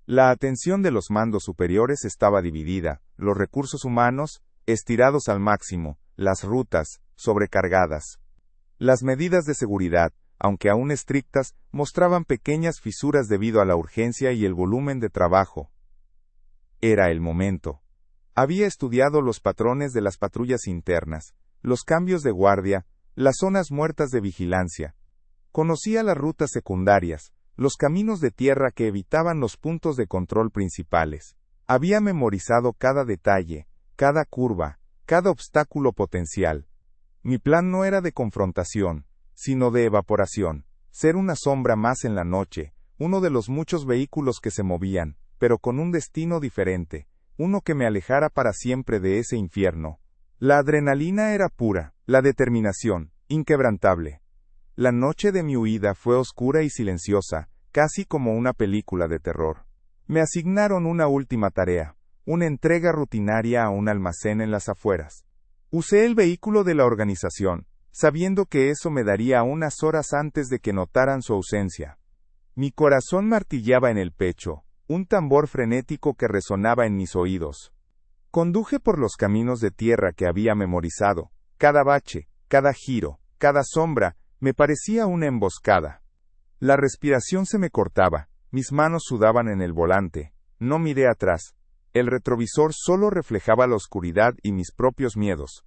La atención de los mandos superiores estaba dividida, los recursos humanos, estirados al máximo, las rutas, sobrecargadas. Las medidas de seguridad, aunque aún estrictas, mostraban pequeñas fisuras debido a la urgencia y el volumen de trabajo. Era el momento. Había estudiado los patrones de las patrullas internas, los cambios de guardia, las zonas muertas de vigilancia. Conocía las rutas secundarias, los caminos de tierra que evitaban los puntos de control principales. Había memorizado cada detalle, cada curva, cada obstáculo potencial. Mi plan no era de confrontación, sino de evaporación, ser una sombra más en la noche, uno de los muchos vehículos que se movían, pero con un destino diferente, uno que me alejara para siempre de ese infierno. La adrenalina era pura, la determinación, inquebrantable. La noche de mi huida fue oscura y silenciosa, casi como una película de terror. Me asignaron una última tarea, una entrega rutinaria a un almacén en las afueras. Usé el vehículo de la organización, sabiendo que eso me daría unas horas antes de que notaran su ausencia. Mi corazón martillaba en el pecho, un tambor frenético que resonaba en mis oídos. Conduje por los caminos de tierra que había memorizado. Cada bache, cada giro, cada sombra, me parecía una emboscada. La respiración se me cortaba, mis manos sudaban en el volante. No miré atrás. El retrovisor solo reflejaba la oscuridad y mis propios miedos.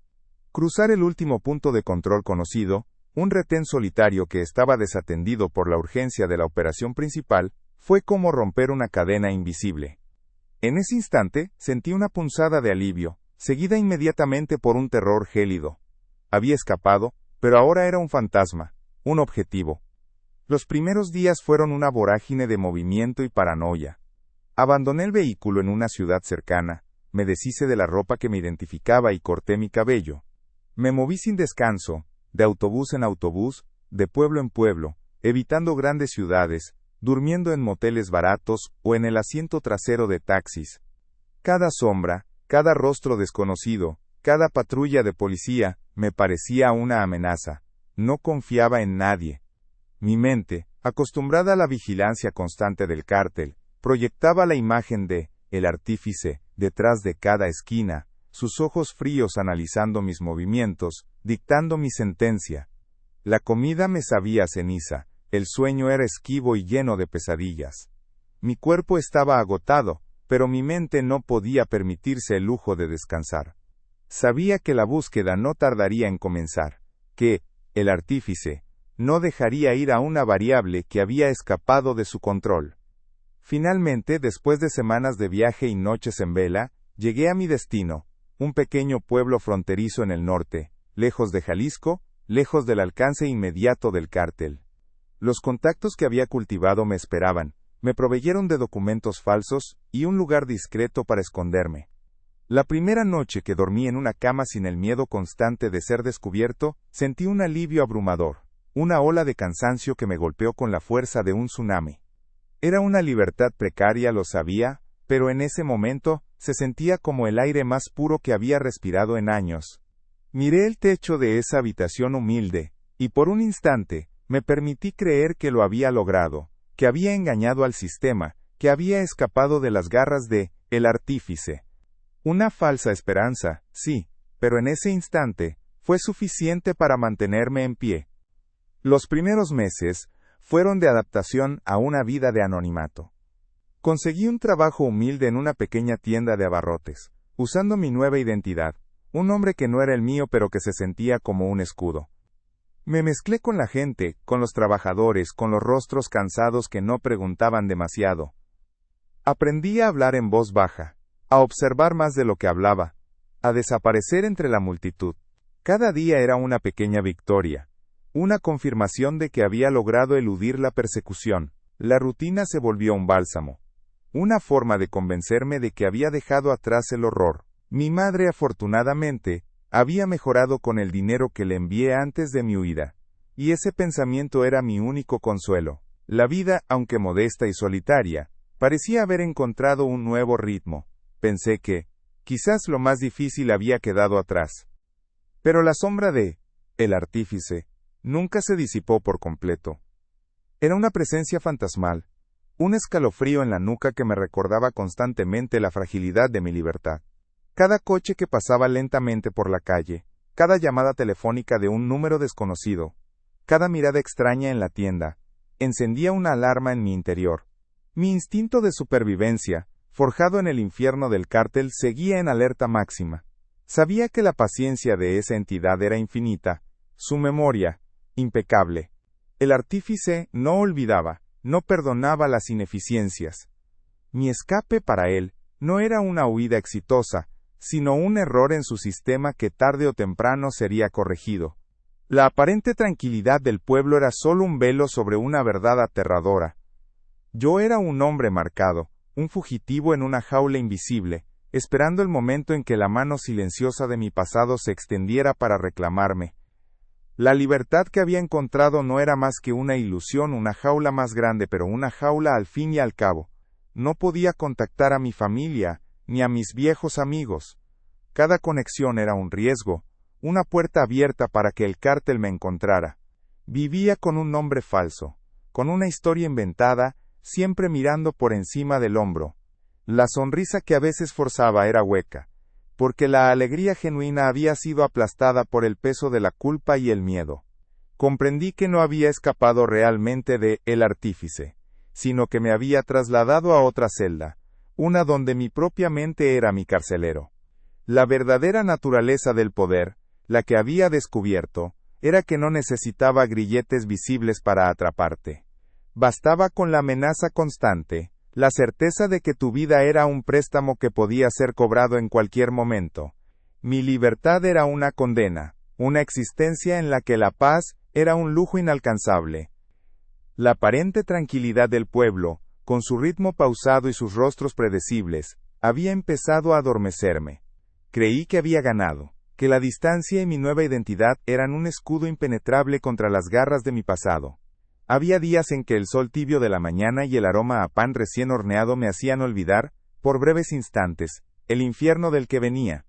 Cruzar el último punto de control conocido, un retén solitario que estaba desatendido por la urgencia de la operación principal, fue como romper una cadena invisible. En ese instante, sentí una punzada de alivio, seguida inmediatamente por un terror gélido. Había escapado, pero ahora era un fantasma, un objetivo. Los primeros días fueron una vorágine de movimiento y paranoia. Abandoné el vehículo en una ciudad cercana, me deshice de la ropa que me identificaba y corté mi cabello. Me moví sin descanso, de autobús en autobús, de pueblo en pueblo, evitando grandes ciudades, durmiendo en moteles baratos o en el asiento trasero de taxis. Cada sombra, cada rostro desconocido, cada patrulla de policía, me parecía una amenaza. No confiaba en nadie. Mi mente, acostumbrada a la vigilancia constante del cártel, proyectaba la imagen de el artífice detrás de cada esquina, sus ojos fríos analizando mis movimientos, dictando mi sentencia. La comida me sabía a ceniza, el sueño era esquivo y lleno de pesadillas. Mi cuerpo estaba agotado, pero mi mente no podía permitirse el lujo de descansar. Sabía que la búsqueda no tardaría en comenzar, que el artífice no dejaría ir a una variable que había escapado de su control. Finalmente, después de semanas de viaje y noches en vela, llegué a mi destino, un pequeño pueblo fronterizo en el norte, lejos de Jalisco, lejos del alcance inmediato del cártel. Los contactos que había cultivado me esperaban, me proveyeron de documentos falsos y un lugar discreto para esconderme. La primera noche que dormí en una cama sin el miedo constante de ser descubierto, sentí un alivio abrumador, una ola de cansancio que me golpeó con la fuerza de un tsunami. Era una libertad precaria, lo sabía, pero en ese momento, se sentía como el aire más puro que había respirado en años. Miré el techo de esa habitación humilde, y por un instante, me permití creer que lo había logrado, que había engañado al sistema, que había escapado de las garras de el artífice. Una falsa esperanza, sí, pero en ese instante, fue suficiente para mantenerme en pie. Los primeros meses fueron de adaptación a una vida de anonimato. Conseguí un trabajo humilde en una pequeña tienda de abarrotes, usando mi nueva identidad, un nombre que no era el mío pero que se sentía como un escudo. Me mezclé con la gente, con los trabajadores, con los rostros cansados que no preguntaban demasiado. Aprendí a hablar en voz baja, a observar más de lo que hablaba, a desaparecer entre la multitud. Cada día era una pequeña victoria, una confirmación de que había logrado eludir la persecución. La rutina se volvió un bálsamo, una forma de convencerme de que había dejado atrás el horror. Mi madre, afortunadamente, había mejorado con el dinero que le envié antes de mi huida, y ese pensamiento era mi único consuelo. La vida, aunque modesta y solitaria, parecía haber encontrado un nuevo ritmo. Pensé que, quizás lo más difícil había quedado atrás. Pero la sombra de el artífice nunca se disipó por completo. Era una presencia fantasmal, un escalofrío en la nuca que me recordaba constantemente la fragilidad de mi libertad. Cada coche que pasaba lentamente por la calle, cada llamada telefónica de un número desconocido, cada mirada extraña en la tienda, encendía una alarma en mi interior. Mi instinto de supervivencia, forjado en el infierno del cártel, seguía en alerta máxima. Sabía que la paciencia de esa entidad era infinita, su memoria, impecable. El artífice no olvidaba, no perdonaba las ineficiencias. Mi escape para él no era una huida exitosa, sino un error en su sistema que tarde o temprano sería corregido. La aparente tranquilidad del pueblo era solo un velo sobre una verdad aterradora. Yo era un hombre marcado, un fugitivo en una jaula invisible, esperando el momento en que la mano silenciosa de mi pasado se extendiera para reclamarme. La libertad que había encontrado no era más que una ilusión, una jaula más grande, pero una jaula al fin y al cabo. No podía contactar a mi familia, ni a mis viejos amigos. Cada conexión era un riesgo, una puerta abierta para que el cártel me encontrara. Vivía con un nombre falso, con una historia inventada, siempre mirando por encima del hombro. La sonrisa que a veces forzaba era hueca, porque la alegría genuina había sido aplastada por el peso de la culpa y el miedo. Comprendí que no había escapado realmente de el artífice, sino que me había trasladado a otra celda, una donde mi propia mente era mi carcelero. La verdadera naturaleza del poder, la que había descubierto, era que no necesitaba grilletes visibles para atraparte. Bastaba con la amenaza constante, la certeza de que tu vida era un préstamo que podía ser cobrado en cualquier momento. Mi libertad era una condena, una existencia en la que la paz era un lujo inalcanzable. La aparente tranquilidad del pueblo, con su ritmo pausado y sus rostros predecibles, había empezado a adormecerme. Creí que había ganado, que la distancia y mi nueva identidad eran un escudo impenetrable contra las garras de mi pasado. Había días en que el sol tibio de la mañana y el aroma a pan recién horneado me hacían olvidar, por breves instantes, el infierno del que venía.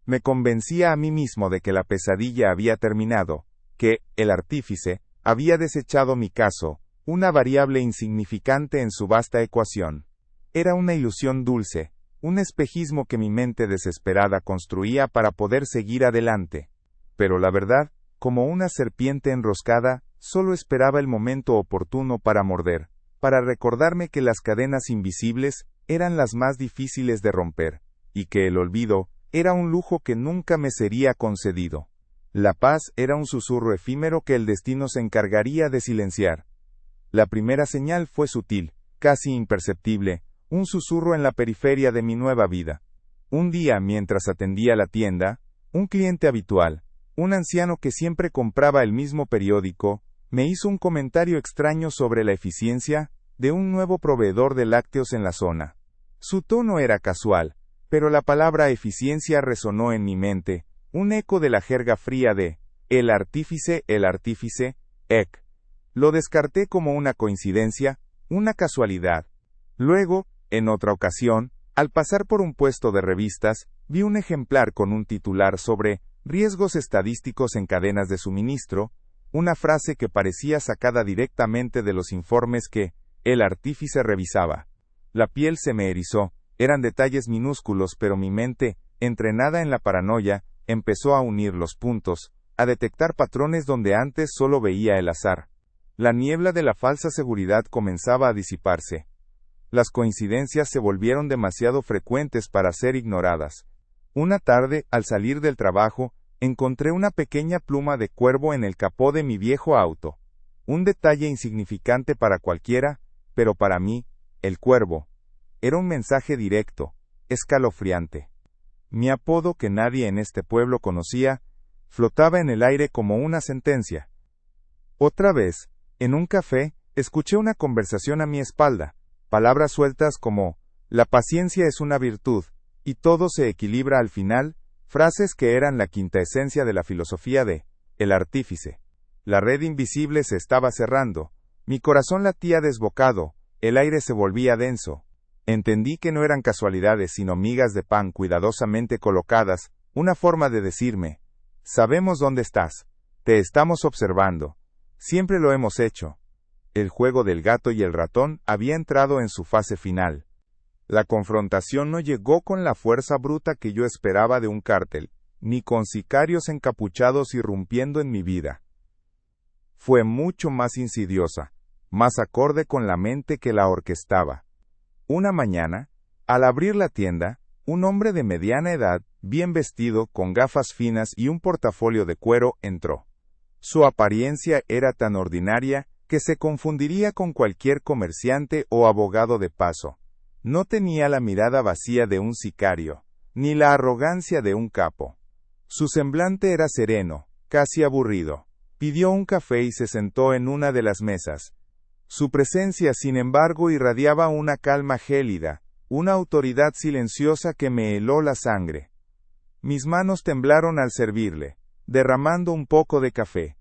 Me convencía a mí mismo de que la pesadilla había terminado, que el artífice había desechado mi caso, una variable insignificante en su vasta ecuación. Era una ilusión dulce, un espejismo que mi mente desesperada construía para poder seguir adelante. Pero la verdad, como una serpiente enroscada, solo esperaba el momento oportuno para morder, para recordarme que las cadenas invisibles eran las más difíciles de romper, y que el olvido era un lujo que nunca me sería concedido. La paz era un susurro efímero que el destino se encargaría de silenciar. La primera señal fue sutil, casi imperceptible, un susurro en la periferia de mi nueva vida. Un día, mientras atendía la tienda, un cliente habitual, un anciano que siempre compraba el mismo periódico, Me hizo un comentario extraño sobre la eficiencia de un nuevo proveedor de lácteos en la zona. Su tono era casual, pero la palabra eficiencia resonó en mi mente, un eco de la jerga fría de el artífice, ec. Lo descarté como una coincidencia, una casualidad. Luego, en otra ocasión, al pasar por un puesto de revistas, vi un ejemplar con un titular sobre riesgos estadísticos en cadenas de suministro, una frase que parecía sacada directamente de los informes que el artífice revisaba. La piel se me erizó, eran detalles minúsculos, pero mi mente, entrenada en la paranoia, empezó a unir los puntos, a detectar patrones donde antes solo veía el azar. La niebla de la falsa seguridad comenzaba a disiparse. Las coincidencias se volvieron demasiado frecuentes para ser ignoradas. Una tarde, al salir del trabajo, encontré una pequeña pluma de cuervo en el capó de mi viejo auto. Un detalle insignificante para cualquiera, pero para mí, el cuervo, era un mensaje directo, escalofriante. Mi apodo, que nadie en este pueblo conocía, flotaba en el aire como una sentencia. Otra vez, en un café, escuché una conversación a mi espalda, palabras sueltas como, la paciencia es una virtud, y todo se equilibra al final, frases que eran la quinta esencia de la filosofía de el artífice. La red invisible se estaba cerrando, mi corazón latía desbocado, el aire se volvía denso. Entendí que no eran casualidades sino migas de pan cuidadosamente colocadas, una forma de decirme, sabemos dónde estás, te estamos observando, siempre lo hemos hecho. El juego del gato y el ratón había entrado en su fase final. La confrontación no llegó con la fuerza bruta que yo esperaba de un cártel, ni con sicarios encapuchados irrumpiendo en mi vida. Fue mucho más insidiosa, más acorde con la mente que la orquestaba. Una mañana, al abrir la tienda, un hombre de mediana edad, bien vestido, con gafas finas y un portafolio de cuero, entró. Su apariencia era tan ordinaria que se confundiría con cualquier comerciante o abogado de paso. No tenía la mirada vacía de un sicario, ni la arrogancia de un capo. Su semblante era sereno, casi aburrido. Pidió un café y se sentó en una de las mesas. Su presencia, sin embargo, irradiaba una calma gélida, una autoridad silenciosa que me heló la sangre. Mis manos temblaron al servirle, derramando un poco de café.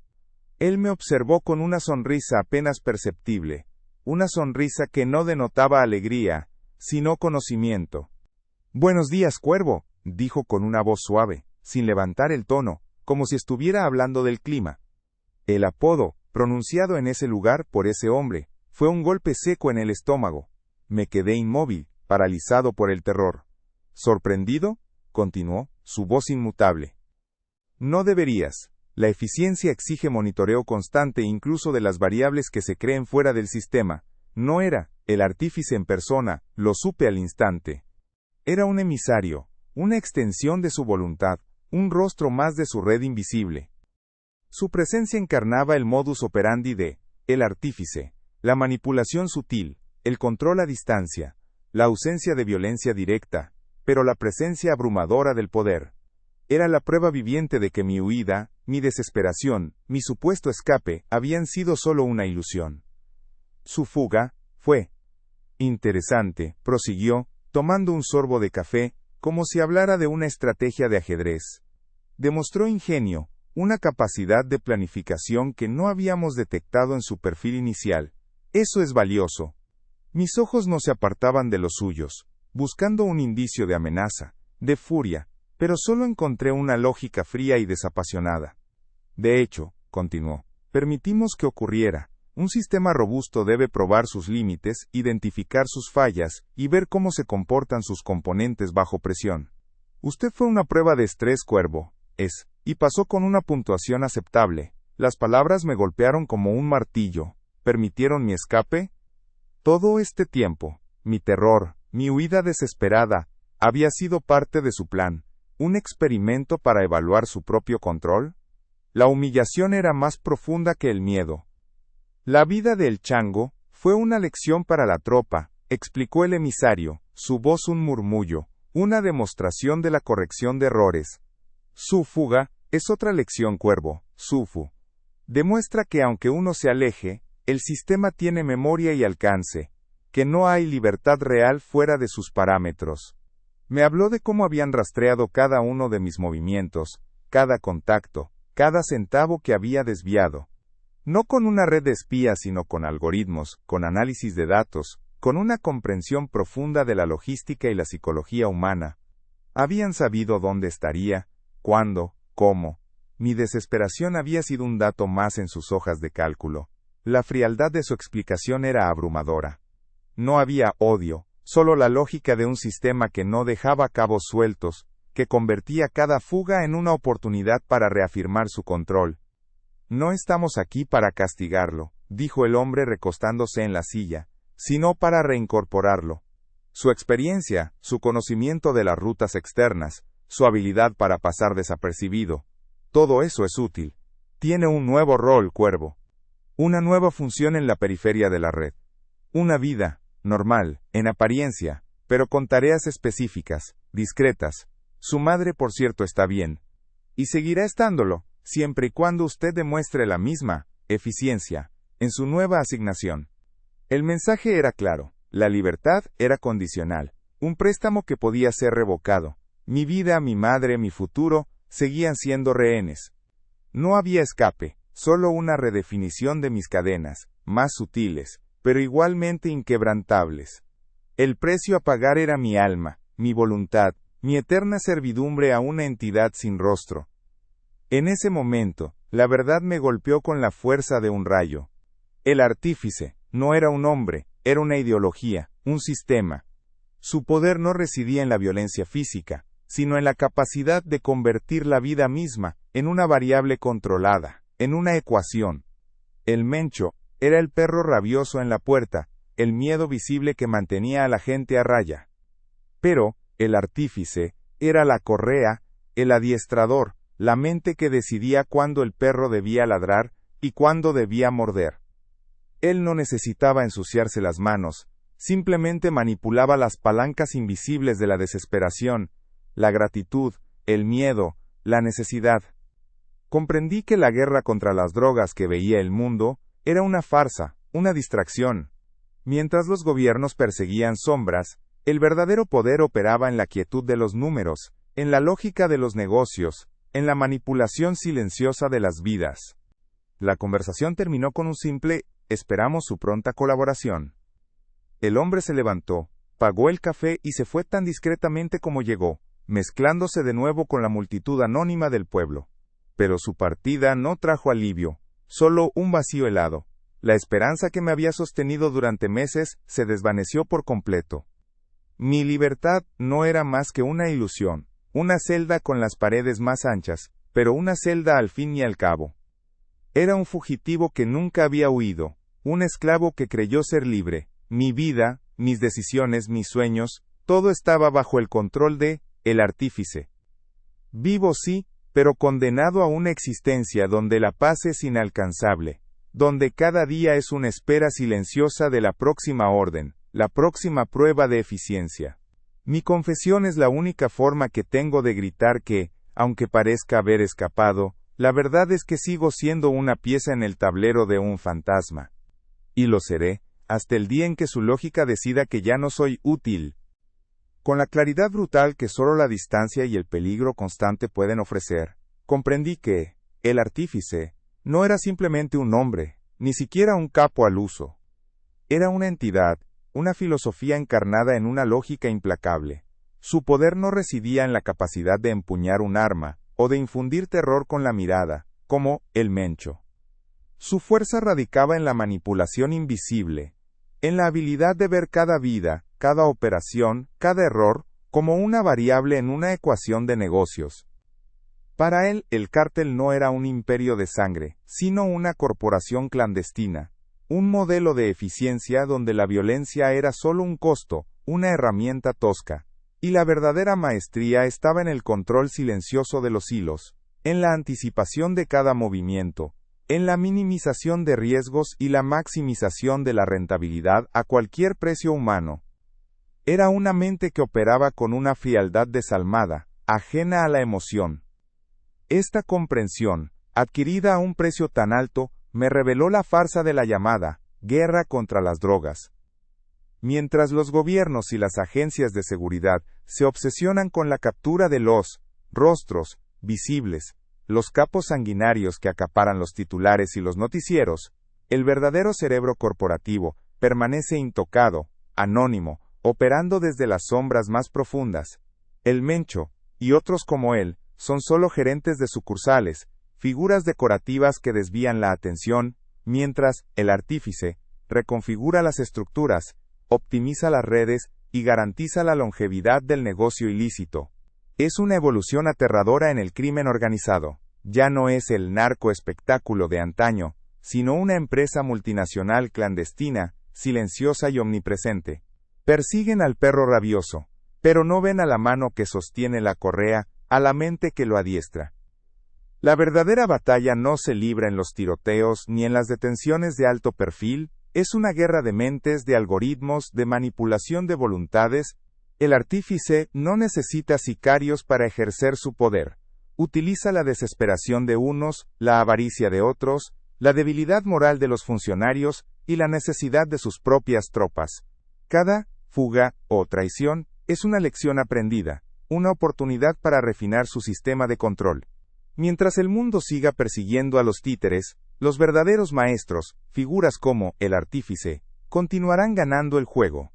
Él me observó con una sonrisa apenas perceptible, una sonrisa que no denotaba alegría, sino conocimiento. Buenos días, Cuervo, dijo con una voz suave, sin levantar el tono, como si estuviera hablando del clima. El apodo, pronunciado en ese lugar por ese hombre, fue un golpe seco en el estómago. Me quedé inmóvil, paralizado por el terror. ¿Sorprendido?, continuó, su voz inmutable. No deberías. La eficiencia exige monitoreo constante incluso de las variables que se creen fuera del sistema. No era el artífice en persona, lo supe al instante. Era un emisario, una extensión de su voluntad, un rostro más de su red invisible. Su presencia encarnaba el modus operandi de el artífice, la manipulación sutil, el control a distancia, la ausencia de violencia directa, pero la presencia abrumadora del poder. Era la prueba viviente de que mi huida, mi desesperación, mi supuesto escape, habían sido solo una ilusión. Su fuga fue interesante, prosiguió, tomando un sorbo de café, como si hablara de una estrategia de ajedrez. Demostró ingenio, una capacidad de planificación que no habíamos detectado en su perfil inicial. Eso es valioso. Mis ojos no se apartaban de los suyos, buscando un indicio de amenaza, de furia, pero solo encontré una lógica fría y desapasionada. De hecho, continuó, permitimos que ocurriera. Un sistema robusto debe probar sus límites, identificar sus fallas, y ver cómo se comportan sus componentes bajo presión. Usted fue una prueba de estrés, Cuervo, y pasó con una puntuación aceptable. Las palabras me golpearon como un martillo. ¿Permitieron mi escape? Todo este tiempo, mi terror, mi huida desesperada, había sido parte de su plan, un experimento para evaluar su propio control. La humillación era más profunda que el miedo. La vida del chango fue una lección para la tropa, explicó el emisario, su voz un murmullo, una demostración de la corrección de errores. Su fuga es otra lección, Cuervo, Sufu. Demuestra que aunque uno se aleje, el sistema tiene memoria y alcance, que no hay libertad real fuera de sus parámetros. Me habló de cómo habían rastreado cada uno de mis movimientos, cada contacto, cada centavo que había desviado. No con una red de espías, sino con algoritmos, con análisis de datos, con una comprensión profunda de la logística y la psicología humana. Habían sabido dónde estaría, cuándo, cómo. Mi desesperación había sido un dato más en sus hojas de cálculo. La frialdad de su explicación era abrumadora. No había odio, solo la lógica de un sistema que no dejaba cabos sueltos, que convertía cada fuga en una oportunidad para reafirmar su control. No estamos aquí para castigarlo, dijo el hombre recostándose en la silla, sino para reincorporarlo. Su experiencia, su conocimiento de las rutas externas, su habilidad para pasar desapercibido, todo eso es útil. Tiene un nuevo rol, Cuervo. Una nueva función en la periferia de la red. Una vida, normal, en apariencia, pero con tareas específicas, discretas. Su madre, por cierto, está bien. Y seguirá estándolo, siempre y cuando usted demuestre la misma eficiencia en su nueva asignación. El mensaje era claro. La libertad era condicional, un préstamo que podía ser revocado. Mi vida, mi madre, mi futuro, seguían siendo rehenes. No había escape, solo una redefinición de mis cadenas, más sutiles, pero igualmente inquebrantables. El precio a pagar era mi alma, mi voluntad, mi eterna servidumbre a una entidad sin rostro. En ese momento, la verdad me golpeó con la fuerza de un rayo. El artífice no era un hombre, era una ideología, un sistema. Su poder no residía en la violencia física, sino en la capacidad de convertir la vida misma en una variable controlada, en una ecuación. El mencho era el perro rabioso en la puerta, el miedo visible que mantenía a la gente a raya. Pero, el artífice, era la correa, el adiestrador, la mente que decidía cuándo el perro debía ladrar y cuándo debía morder. Él no necesitaba ensuciarse las manos, simplemente manipulaba las palancas invisibles de la desesperación, la gratitud, el miedo, la necesidad. Comprendí que la guerra contra las drogas que veía el mundo era una farsa, una distracción. Mientras los gobiernos perseguían sombras, el verdadero poder operaba en la quietud de los números, en la lógica de los negocios, en la manipulación silenciosa de las vidas. La conversación terminó con un simple «esperamos su pronta colaboración». El hombre se levantó, pagó el café y se fue tan discretamente como llegó, mezclándose de nuevo con la multitud anónima del pueblo. Pero su partida no trajo alivio, solo un vacío helado. La esperanza que me había sostenido durante meses se desvaneció por completo. Mi libertad no era más que una ilusión, una celda con las paredes más anchas, pero una celda al fin y al cabo. Era un fugitivo que nunca había huido, un esclavo que creyó ser libre. Mi vida, mis decisiones, mis sueños, todo estaba bajo el control de el artífice. Vivo sí, pero condenado a una existencia donde la paz es inalcanzable, donde cada día es una espera silenciosa de la próxima orden, la próxima prueba de eficiencia. Mi confesión es la única forma que tengo de gritar que, aunque parezca haber escapado, la verdad es que sigo siendo una pieza en el tablero de un fantasma. Y lo seré, hasta el día en que su lógica decida que ya no soy útil. Con la claridad brutal que solo la distancia y el peligro constante pueden ofrecer, comprendí que, el artífice, no era simplemente un hombre, ni siquiera un capo al uso. Era una entidad, una filosofía encarnada en una lógica implacable. Su poder no residía en la capacidad de empuñar un arma, o de infundir terror con la mirada, como el mencho. Su fuerza radicaba en la manipulación invisible, en la habilidad de ver cada vida, cada operación, cada error, como una variable en una ecuación de negocios. Para él, el cártel no era un imperio de sangre, sino una corporación clandestina, un modelo de eficiencia donde la violencia era solo un costo, una herramienta tosca, y la verdadera maestría estaba en el control silencioso de los hilos, en la anticipación de cada movimiento, en la minimización de riesgos y la maximización de la rentabilidad a cualquier precio humano. Era una mente que operaba con una frialdad desalmada, ajena a la emoción. Esta comprensión, adquirida a un precio tan alto, me reveló la farsa de la llamada guerra contra las drogas. Mientras los gobiernos y las agencias de seguridad se obsesionan con la captura de los rostros visibles, los capos sanguinarios que acaparan los titulares y los noticieros, el verdadero cerebro corporativo permanece intocado, anónimo, operando desde las sombras más profundas. El Mencho, y otros como él, son solo gerentes de sucursales, figuras decorativas que desvían la atención, mientras el artífice reconfigura las estructuras, optimiza las redes y garantiza la longevidad del negocio ilícito. Es una evolución aterradora en el crimen organizado. Ya no es el narcoespectáculo de antaño, sino una empresa multinacional clandestina, silenciosa y omnipresente. Persiguen al perro rabioso, pero no ven a la mano que sostiene la correa, a la mente que lo adiestra. La verdadera batalla no se libra en los tiroteos ni en las detenciones de alto perfil, es una guerra de mentes, de algoritmos, de manipulación de voluntades. El artífice no necesita sicarios para ejercer su poder. Utiliza la desesperación de unos, la avaricia de otros, la debilidad moral de los funcionarios y la necesidad de sus propias tropas. Cada fuga o traición es una lección aprendida, una oportunidad para refinar su sistema de control. Mientras el mundo siga persiguiendo a los títeres, los verdaderos maestros, figuras como el artífice, continuarán ganando el juego.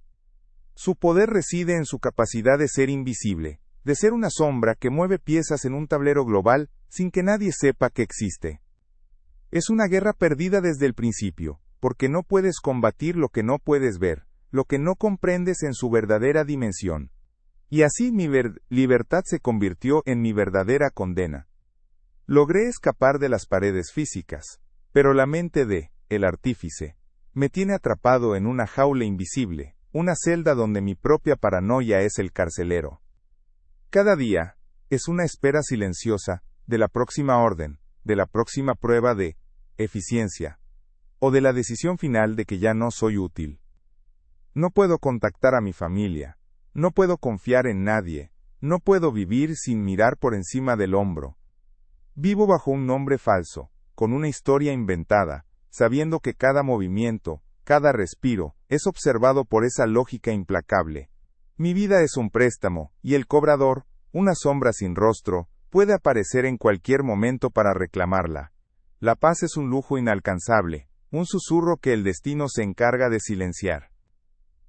Su poder reside en su capacidad de ser invisible, de ser una sombra que mueve piezas en un tablero global sin que nadie sepa que existe. Es una guerra perdida desde el principio, porque no puedes combatir lo que no puedes ver, lo que no comprendes en su verdadera dimensión. Y así mi libertad se convirtió en mi verdadera condena. Logré escapar de las paredes físicas, pero la mente de el artífice me tiene atrapado en una jaula invisible, una celda donde mi propia paranoia es el carcelero. Cada día es una espera silenciosa de la próxima orden, de la próxima prueba de eficiencia, o de la decisión final de que ya no soy útil. No puedo contactar a mi familia, no puedo confiar en nadie, no puedo vivir sin mirar por encima del hombro. Vivo bajo un nombre falso, con una historia inventada, sabiendo que cada movimiento, cada respiro, es observado por esa lógica implacable. Mi vida es un préstamo, y el cobrador, una sombra sin rostro, puede aparecer en cualquier momento para reclamarla. La paz es un lujo inalcanzable, un susurro que el destino se encarga de silenciar.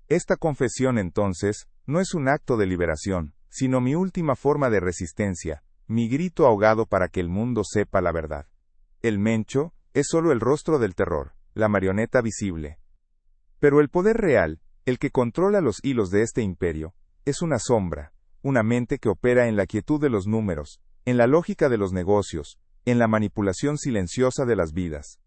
Esta confesión, entonces, no es un acto de liberación, sino mi última forma de resistencia, mi grito ahogado para que el mundo sepa la verdad. El Mencho es solo el rostro del terror, la marioneta visible. Pero el poder real, el que controla los hilos de este imperio, es una sombra, una mente que opera en la quietud de los números, en la lógica de los negocios, en la manipulación silenciosa de las vidas.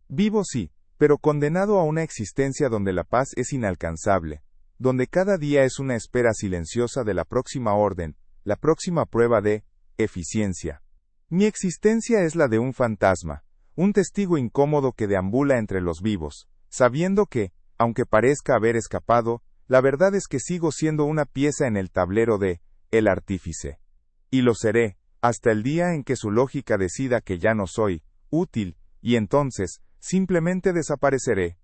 Vivo sí, pero condenado a una existencia donde la paz es inalcanzable, donde cada día es una espera silenciosa de la próxima orden, la próxima prueba de eficiencia. Mi existencia es la de un fantasma, un testigo incómodo que deambula entre los vivos, sabiendo que, aunque parezca haber escapado, la verdad es que sigo siendo una pieza en el tablero de el artífice. Y lo seré, hasta el día en que su lógica decida que ya no soy útil, y entonces, simplemente desapareceré,